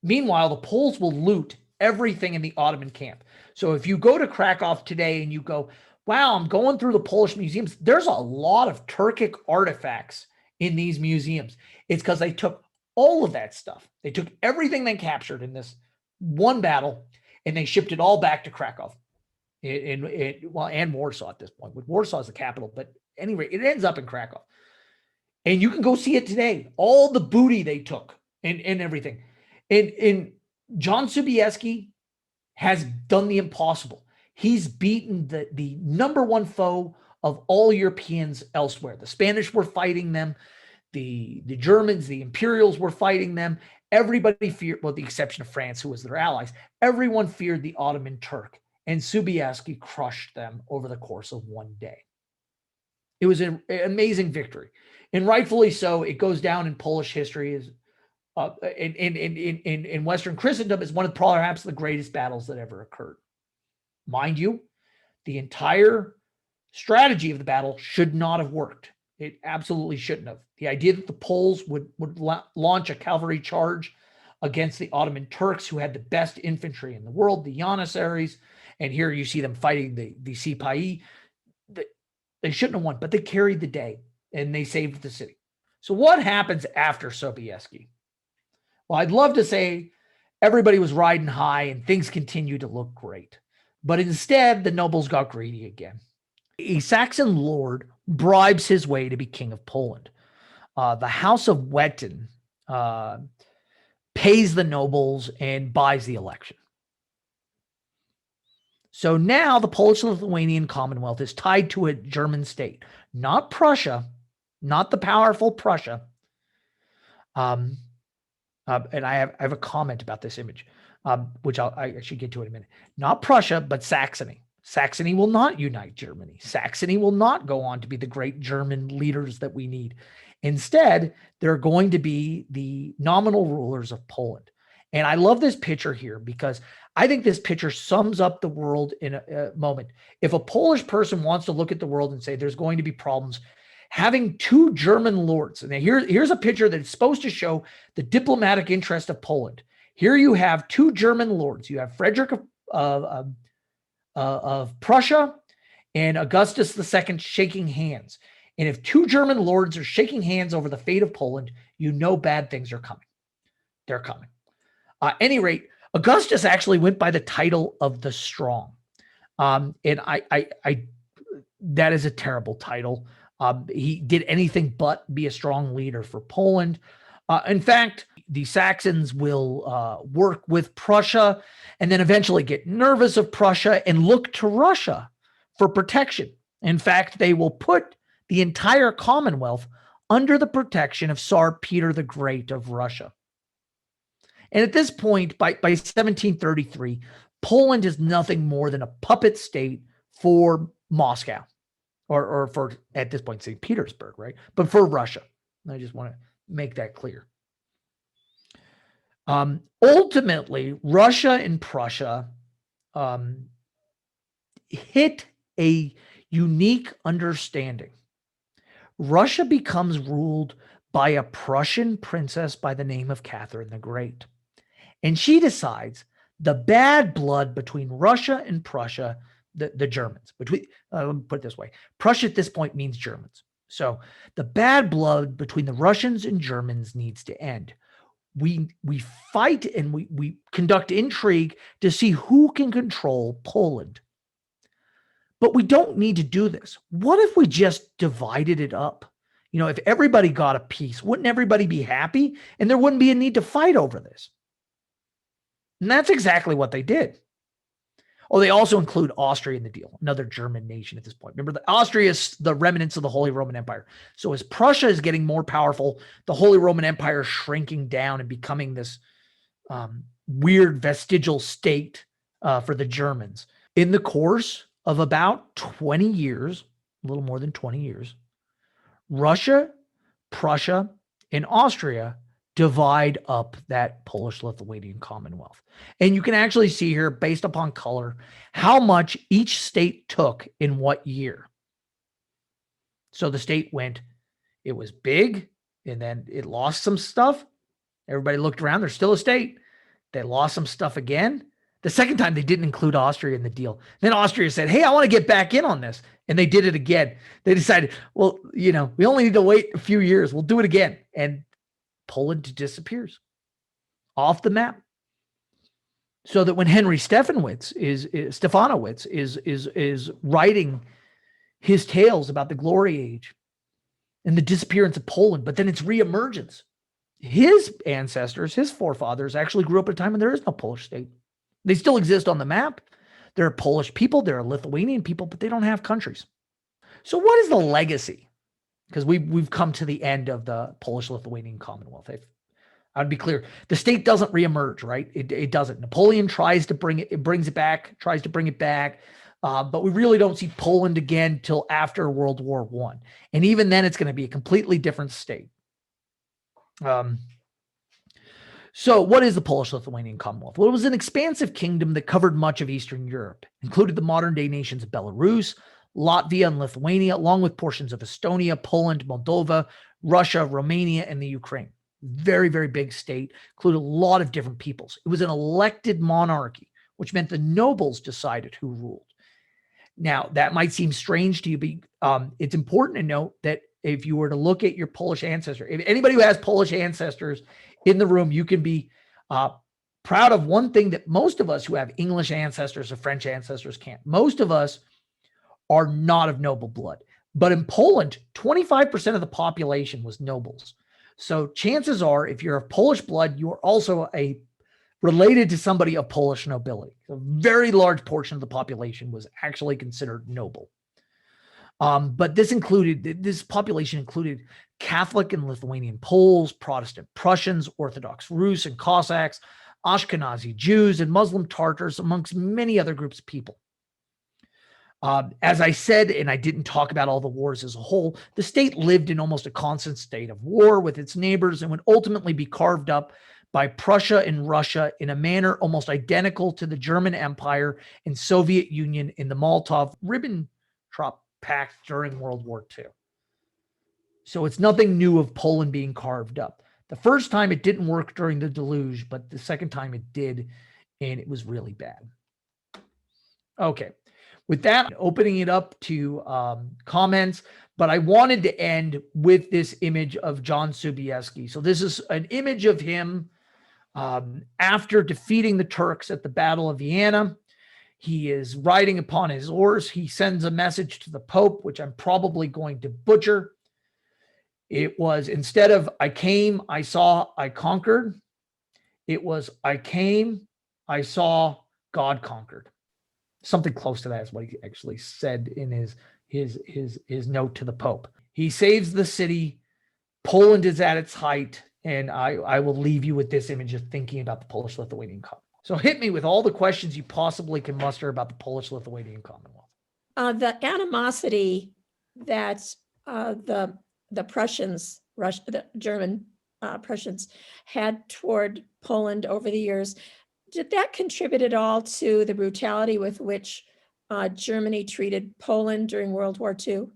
[SPEAKER 1] Meanwhile, the Poles will loot everything in the Ottoman camp. So if you go to Krakow today and you go, wow, I'm going through the Polish museums, there's a lot of Turkic artifacts in these museums. It's because they took all of that stuff. They took everything they captured in this one battle, and they shipped it all back to Krakow. And Warsaw at this point. With Warsaw as the capital, but anyway, it ends up in Krakow. And you can go see it today. All the booty they took and everything. And John Sobieski has done the impossible. He's beaten the number one foe of all Europeans elsewhere. The Spanish were fighting them. The Germans, the Imperials were fighting them. Everybody feared, well, the exception of France, who was their allies. Everyone feared the Ottoman Turk. And Sobieski crushed them over the course of one day. It was an amazing victory. And rightfully so. It goes down in Polish history as in Western Christendom as one of perhaps the greatest battles that ever occurred. Mind you, the entire strategy of the battle should not have worked. It absolutely shouldn't have. The idea that the Poles would launch a cavalry charge against the Ottoman Turks, who had the best infantry in the world, the Janissaries, and here you see them fighting the Sipahi. They shouldn't have won, but they carried the day and they saved the city. So what happens after Sobieski? Well, I'd love to say everybody was riding high and things continued to look great. But instead, the nobles got greedy again. A Saxon lord bribes his way to be king of Poland. The House of Wettin pays the nobles and buys the election. So now the Polish-Lithuanian Commonwealth is tied to a German state, not Prussia, not the powerful Prussia. And I have a comment about this image, which I should get to in a minute. Not Prussia, but Saxony. Saxony will not unite Germany. Saxony will not go on to be the great German leaders that we need. Instead, they're going to be the nominal rulers of Poland. And I love this picture here because I think this picture sums up the world in a moment. If a Polish person wants to look at the world and say there's going to be problems, having two German lords, and here's a picture that's supposed to show the diplomatic interest of Poland. Here you have two German lords. You have Frederick of Prussia and Augustus II shaking hands. And if two German lords are shaking hands over the fate of Poland, you know bad things are coming. They're coming. At any rate, Augustus actually went by the title of the Strong. And that is a terrible title. He did anything but be a strong leader for Poland. In fact, the Saxons will work with Prussia and then eventually get nervous of Prussia and look to Russia for protection. In fact, they will put the entire Commonwealth under the protection of Tsar Peter the Great of Russia. And at this point, by 1733, Poland is nothing more than a puppet state for Moscow, or for, at this point, St. Petersburg, right? But for Russia. I just want to make that clear. Ultimately, Russia and Prussia hit a unique understanding. Russia becomes ruled by a Prussian princess by the name of Catherine the Great. And she decides the bad blood between Russia and Prussia, the Germans, let me put it this way. Prussia at this point means Germans. So the bad blood between the Russians and Germans needs to end. We fight and we conduct intrigue to see who can control Poland. But we don't need to do this. What if we just divided it up? You know, if everybody got a piece, wouldn't everybody be happy? And there wouldn't be a need to fight over this. And that's exactly what they did. Oh, they also include Austria in the deal, another German nation at this point. Remember, Austria is the remnants of the Holy Roman Empire. So as Prussia is getting more powerful, the Holy Roman Empire is shrinking down and becoming this weird vestigial state for the Germans. In the course of about 20 years, a little more than 20 years, Russia, Prussia, and Austria divide up that Polish-Lithuanian Commonwealth. And you can actually see here, based upon color, how much each state took in what year. So the state went, it was big, and then it lost some stuff. Everybody looked around, there's still a state. They lost some stuff again. The second time, they didn't include Austria in the deal. Then Austria said, hey, I want to get back in on this. And they did it again. They decided, well, you know, we only need to wait a few years. We'll do it again. And Poland disappears off the map. So that when Henry Stefanowitz is writing his tales about the glory age and the disappearance of Poland, but then its reemergence, his ancestors, his forefathers actually grew up at a time when there is no Polish state. They still exist on the map. There are Polish people, there are Lithuanian people, but they don't have countries. So what is the legacy? Because we've come to the end of the Polish-Lithuanian Commonwealth. I'd be clear. The state doesn't reemerge, right? It doesn't. Napoleon tries to bring it back, but we really don't see Poland again till after World War I. And even then, it's going to be a completely different state. So what is the Polish-Lithuanian Commonwealth? Well, it was an expansive kingdom that covered much of Eastern Europe, included the modern-day nations of Belarus, Latvia, and Lithuania, along with portions of Estonia, Poland, Moldova, Russia, Romania, and the Ukraine. Very, very big state, included a lot of different peoples. It was an elected monarchy, which meant the nobles decided who ruled. Now, that might seem strange to you, but it's important to note that if you were to look at your Polish ancestor, if anybody who has Polish ancestors in the room, you can be proud of one thing that most of us who have English ancestors or French ancestors can't. Most of us are not of noble blood. But in Poland, 25% of the population was nobles. So chances are, if you're of Polish blood, you are also related to somebody of Polish nobility. A very large portion of the population was actually considered noble. But this population included Catholic and Lithuanian Poles, Protestant Prussians, Orthodox Rus and Cossacks, Ashkenazi Jews, and Muslim Tartars, amongst many other groups of people. As I said, and I didn't talk about all the wars as a whole, the state lived in almost a constant state of war with its neighbors and would ultimately be carved up by Prussia and Russia in a manner almost identical to the German Empire and Soviet Union in the Molotov-Ribbentrop Pact during World War II. So it's nothing new of Poland being carved up. The first time it didn't work during the deluge, but the second time it did, and it was really bad. Okay. With that, opening it up to comments, but I wanted to end with this image of John Sobieski. So this is an image of him after defeating the Turks at the Battle of Vienna. He is riding upon his horse. He sends a message to the Pope, which I'm probably going to butcher. It was, instead of "I came, I saw, I conquered," it was "I came, I saw, God conquered." Something close to that is what he actually said in his note to the Pope. He saves the city. Poland is at its height. And I will leave you with this image of thinking about the Polish-Lithuanian Commonwealth. So hit me with all the questions you possibly can muster about the Polish-Lithuanian Commonwealth.
[SPEAKER 2] The animosity that the Prussians, the German Prussians, had toward Poland over the years, did that contribute at all to the brutality with which Germany treated Poland during World War II?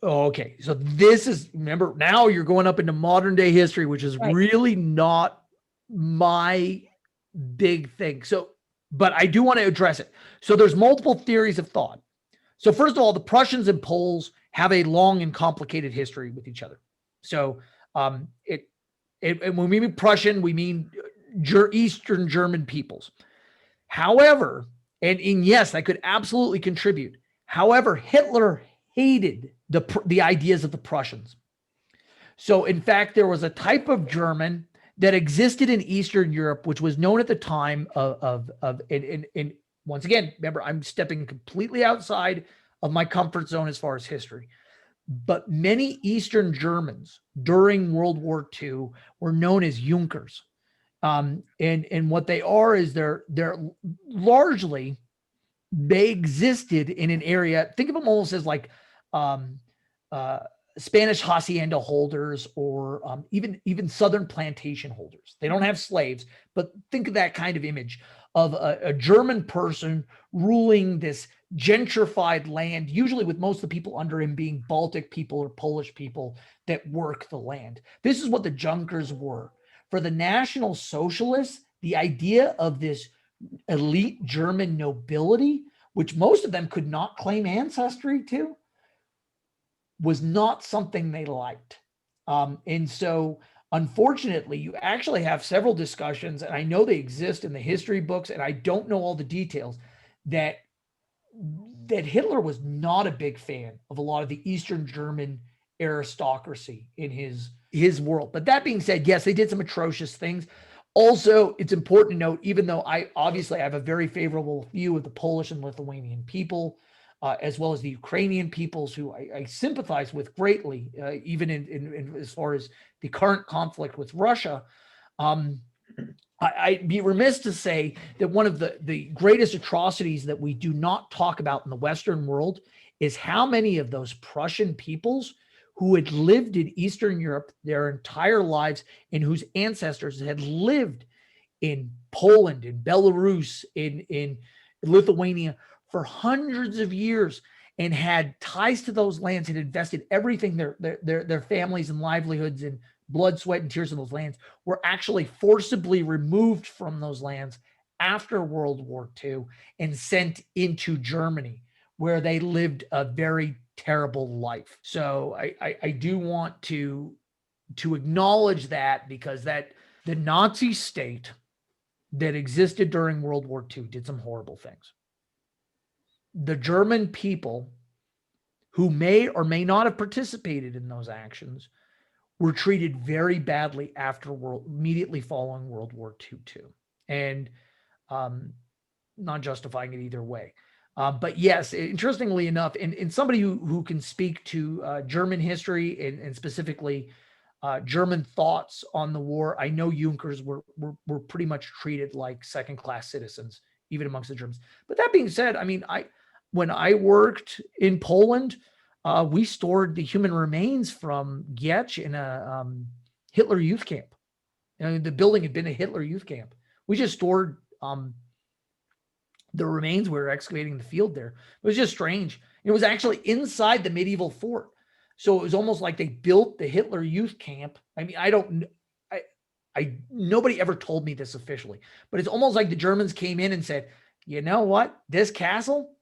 [SPEAKER 1] Okay, so this is, remember, now you're going up into modern day history, which is
[SPEAKER 2] Right.
[SPEAKER 1] really not my big thing. So, but I do want to address it. So there's multiple theories of thought. So first of all, the Prussians and Poles have a long and complicated history with each other. So and when we mean Prussian, we mean Eastern German peoples. However, and yes, that could absolutely contribute. However, Hitler hated the ideas of the Prussians. So in fact, there was a type of German that existed in Eastern Europe, which was known at the time and once again, remember, I'm stepping completely outside of my comfort zone as far as history. But many Eastern Germans during World War II were known as Junkers. And what they are is they're largely, they existed in an area, think of them almost as like Spanish hacienda holders or even Southern plantation holders. They don't have slaves, but think of that kind of image of a German person ruling this gentrified land, usually with most of the people under him being Baltic people or Polish people that work the land. This is what the Junkers were. For the National Socialists, the idea of this elite German nobility, which most of them could not claim ancestry to, was not something they liked. And so unfortunately, you actually have several discussions, and I know they exist in the history books, and I don't know all the details, that Hitler was not a big fan of a lot of the Eastern German aristocracy in his world. But that being said, yes, they did some atrocious things. Also, it's important to note, even though I obviously have a very favorable view of the Polish and Lithuanian people, as well as the Ukrainian peoples, who I sympathize with greatly, even in as far as the current conflict with Russia. I'd be remiss to say that one of the greatest atrocities that we do not talk about in the Western world is how many of those Prussian peoples who had lived in Eastern Europe their entire lives and whose ancestors had lived in Poland, in Belarus, in Lithuania for hundreds of years and had ties to those lands and invested everything, their families and livelihoods and blood, sweat, and tears in those lands, were actually forcibly removed from those lands after World War II and sent into Germany, where they lived a very terrible life. So I do want to acknowledge that, because that the Nazi state that existed during World War II did some horrible things. The German people, who may or may not have participated in those actions, were treated very badly immediately following World War II too. And not justifying it either way. But yes, interestingly enough, and somebody who can speak to German history and specifically German thoughts on the war, I know Junkers were pretty much treated like second-class citizens, even amongst the Germans. But that being said, I mean, when I worked in Poland, we stored the human remains from Gietch in a Hitler youth camp. The building had been a Hitler youth camp. We just stored the remains. We were excavating in the field there. It was just strange. It was actually inside the medieval fort. So it was almost like they built the Hitler youth camp. I mean, nobody ever told me this officially, but it's almost like the Germans came in and said, you know what, this castle,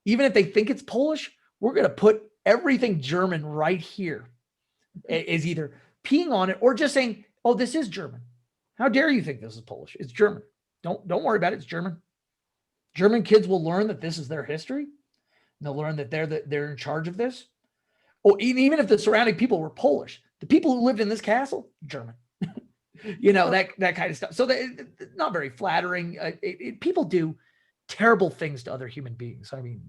[SPEAKER 1] even if they think it's Polish, we're going to put everything German right here, is either peeing on it or just saying, oh, this is German. How dare you think this is Polish? It's German. Don't worry about it. It's German. German kids will learn that this is their history. They'll learn that they're in charge of this. Oh, even if the surrounding people were Polish, the people who lived in this castle, German. That kind of stuff. So not very flattering. People do terrible things to other human beings. I mean,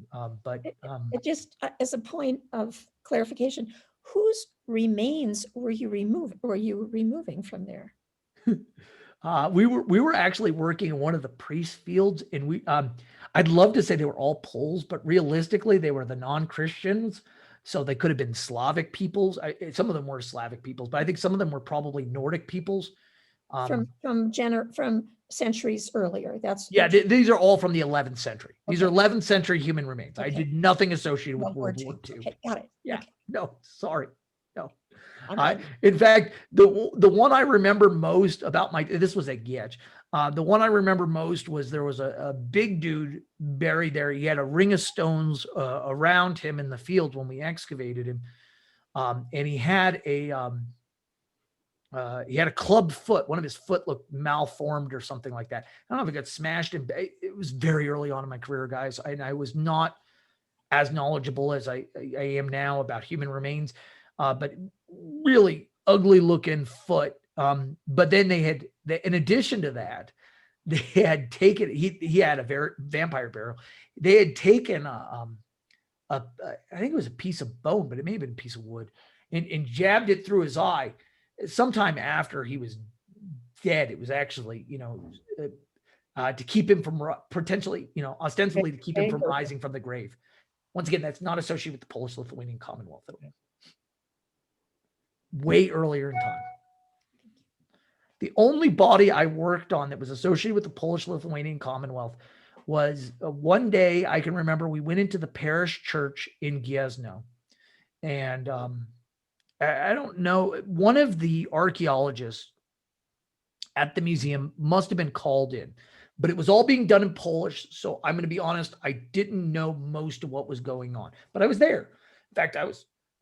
[SPEAKER 2] it just as a point of clarification, whose remains were you removing from there?
[SPEAKER 1] We were actually working in one of the priest fields, and I'd love to say they were all Poles, but realistically they were the non-Christians. So they could have been Slavic peoples. Some of them were Slavic peoples, but I think some of them were probably Nordic peoples.
[SPEAKER 2] From centuries earlier.
[SPEAKER 1] These are all from the 11th century. These are 11th century human remains. Okay. I did nothing associated with World War II.
[SPEAKER 2] Okay, got it.
[SPEAKER 1] Yeah,
[SPEAKER 2] okay.
[SPEAKER 1] No, sorry. No. In fact, the one I remember most about this was at Gietch. The one I remember most was there was a big dude buried there. He had a ring of stones around him in the field when we excavated him. And he had a clubbed foot. One of his foot looked malformed or something like that. I don't know if it got smashed. It was very early on in my career, guys. And I was not as knowledgeable as I am now about human remains. But really ugly looking foot. But then in addition to that, they had taken, he had a vampire barrel. They had taken I think it was a piece of bone, but it may have been a piece of wood, and jabbed it through his eye. Sometime after he was dead, it was actually, to keep him from potentially, ostensibly to keep him from rising from the grave. Once again, that's not associated with the Polish-Lithuanian Commonwealth. Way earlier in time. The only body I worked on that was associated with the Polish-Lithuanian Commonwealth was one day I can remember we went into the parish church in Gniezno, and I don't know, one of the archaeologists at the museum must have been called in, but it was all being done in Polish. So I'm going to be honest, I didn't know most of what was going on, but I was there. In fact, I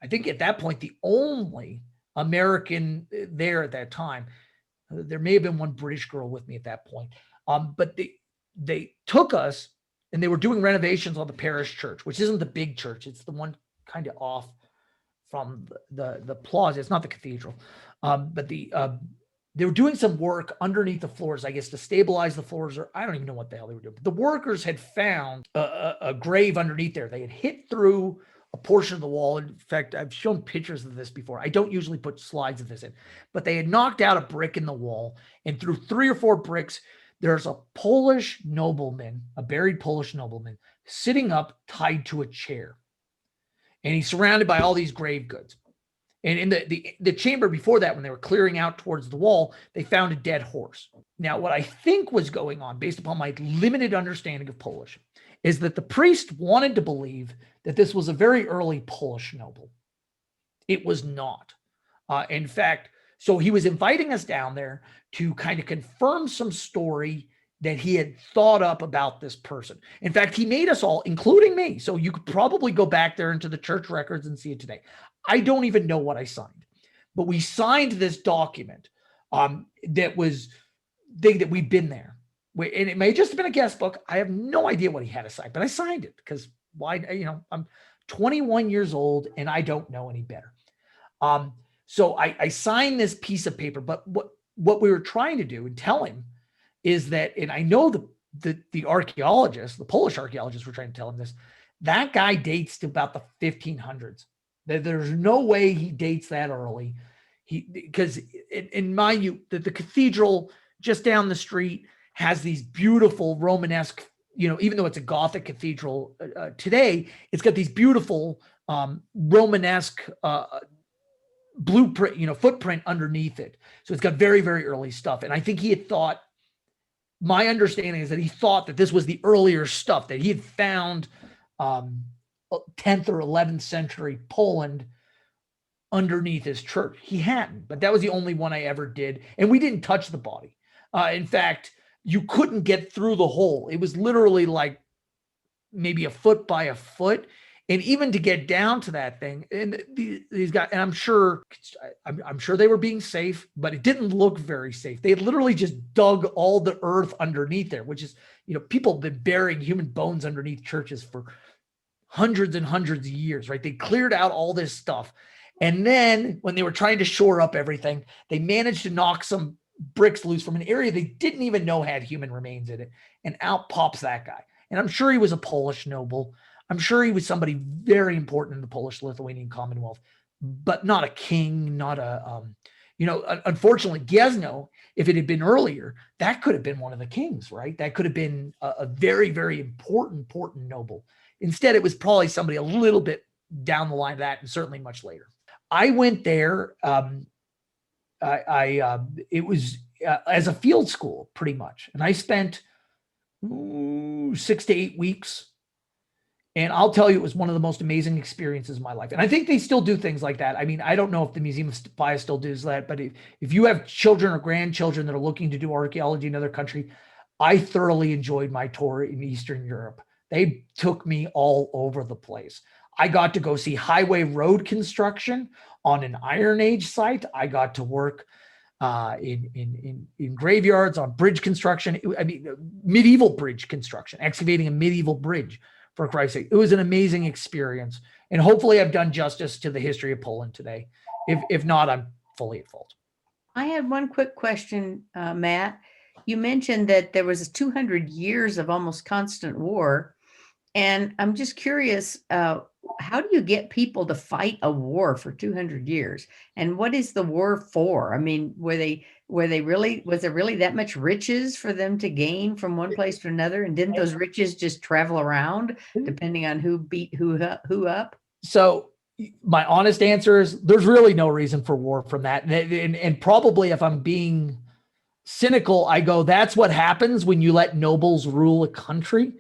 [SPEAKER 1] think at that point, the only American there at that time. There may have been one British girl with me at that point. But they took us, and they were doing renovations on the parish church, which isn't the big church. It's the one kind of off from the plaza. It's not the cathedral. But they were doing some work underneath the floors, I guess, to stabilize the floors, or I don't even know what the hell they were doing. But the workers had found a grave underneath there. They had hit through a portion of the wall. In fact, I've shown pictures of this before. I don't usually put slides of this in, but they had knocked out a brick in the wall, and through 3 or 4 bricks, there's a Polish nobleman, a buried Polish nobleman, sitting up tied to a chair. And he's surrounded by all these grave goods. And in the chamber before that, when they were clearing out towards the wall, they found a dead horse. Now, what I think was going on, based upon my limited understanding of Polish, is that the priest wanted to believe that this was a very early Polish noble. It was not. In fact, so he was inviting us down there to kind of confirm some story that he had thought up about this person. In fact, he made us all, including me. So you could probably go back there into the church records and see it today. I don't even know what I signed, but we signed this document that was big, that we'd been there. And it may just have been a guest book. I have no idea what he had to sign, but I signed it because why? I'm 21 years old and I don't know any better. So I signed this piece of paper, but what we were trying to do and tell him is that, and I know the archaeologists, the Polish archaeologists were trying to tell him this, that guy dates to about the 1500s. There's no way he dates that early. Because in mind you, the cathedral just down the street has these beautiful Romanesque, even though it's a Gothic cathedral today, it's got these beautiful Romanesque blueprint, footprint underneath it. So it's got very, very early stuff. And I think he had thought, my understanding is that he thought that this was the earlier stuff, that he had found 10th or 11th century Poland underneath his church. He hadn't, but that was the only one I ever did. And we didn't touch the body. In fact, you couldn't get through the hole. It was literally like maybe a foot by a foot. And even to get down to that thing, and these guys, and I'm sure they were being safe, but it didn't look very safe. They literally just dug all the earth underneath there, which is, people have been burying human bones underneath churches for hundreds and hundreds of years, right? They cleared out all this stuff. And then when they were trying to shore up everything, they managed to knock some bricks loose from an area they didn't even know had human remains in it. And out pops that guy. And I'm sure he was a Polish noble. I'm sure he was somebody very important in the Polish-Lithuanian Commonwealth, but not a king, not a, unfortunately, Gniezno, if it had been earlier, that could have been one of the kings, right? That could have been a very, very important noble. Instead, it was probably somebody a little bit down the line of that, and certainly much later. I went there. It was as a field school, pretty much, and I spent 6 to 8 weeks. And I'll tell you, it was one of the most amazing experiences of my life. And I think they still do things like that. I mean, I don't know if the Museum of Fire still does that, but if you have children or grandchildren that are looking to do archaeology in another country, I thoroughly enjoyed my tour in Eastern Europe. They took me all over the place. I got to go see highway road construction on an Iron Age site. I got to work in graveyards on bridge construction. Medieval bridge construction, excavating a medieval bridge. For Christ's sake, it was an amazing experience. And hopefully I've done justice to the history of Poland today. If not, I'm fully at fault.
[SPEAKER 3] I had one quick question, Matt. You mentioned that there was 200 years of almost constant war. And I'm just curious, how do you get people to fight a war for 200 years? And what is the war for? I mean, was there really that much riches for them to gain from one place to another? And didn't those riches just travel around depending on who beat who up?
[SPEAKER 1] So my honest answer is there's really no reason for war from that. And probably, if I'm being cynical, I go, that's what happens when you let nobles rule a country,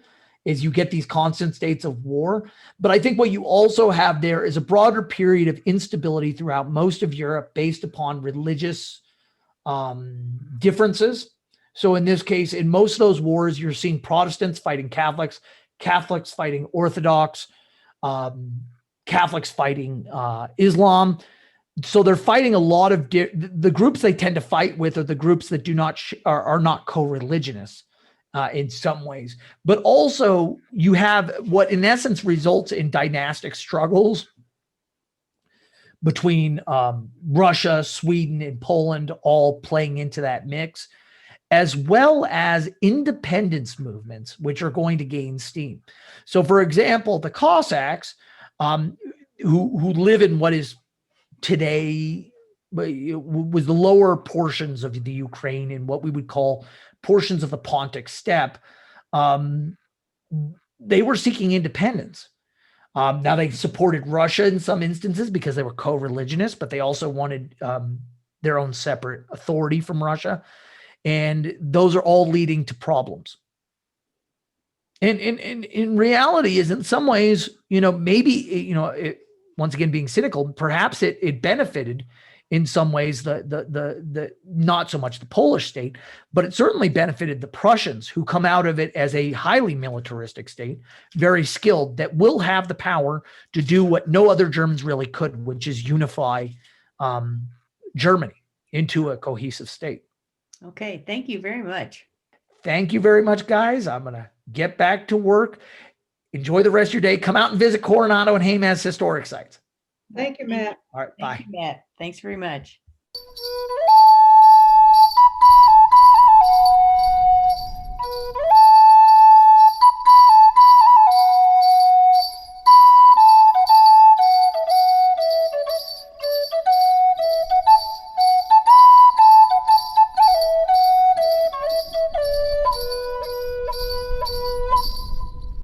[SPEAKER 1] is you get these constant states of war. But I think what you also have there is a broader period of instability throughout most of Europe based upon religious differences. So in this case, in most of those wars, you're seeing Protestants fighting Catholics, Catholics fighting Orthodox, Catholics fighting Islam. so they're fighting a lot of the groups they tend to fight with are the groups that do not are not co-religionists in some ways, but also you have what in essence results in dynastic struggles between Russia, Sweden, and Poland, all playing into that mix, as well as independence movements, which are going to gain steam. So, for example, the Cossacks, who live in what is today was the lower portions of the Ukraine and what we would call portions of the Pontic steppe, they were seeking independence. Now they supported Russia in some instances because they were co-religionists, but they also wanted their own separate authority from Russia. And those are all leading to problems. And in reality is in some ways, maybe, once again, being cynical, perhaps it benefited in some ways the not so much the Polish state, but it certainly benefited the Prussians, who come out of it as a highly militaristic state, very skilled, that will have the power to do what no other Germans really could, which is unify Germany into a cohesive state.
[SPEAKER 3] Okay, thank you very much.
[SPEAKER 1] Thank you very much, guys. I'm going to get back to work. Enjoy the rest of your day. Come out and visit Coronado and Jemez historic sites.
[SPEAKER 4] Thank you, Matt.
[SPEAKER 1] All right,
[SPEAKER 3] Thank
[SPEAKER 1] bye.
[SPEAKER 3] you, Matt. Thanks very much.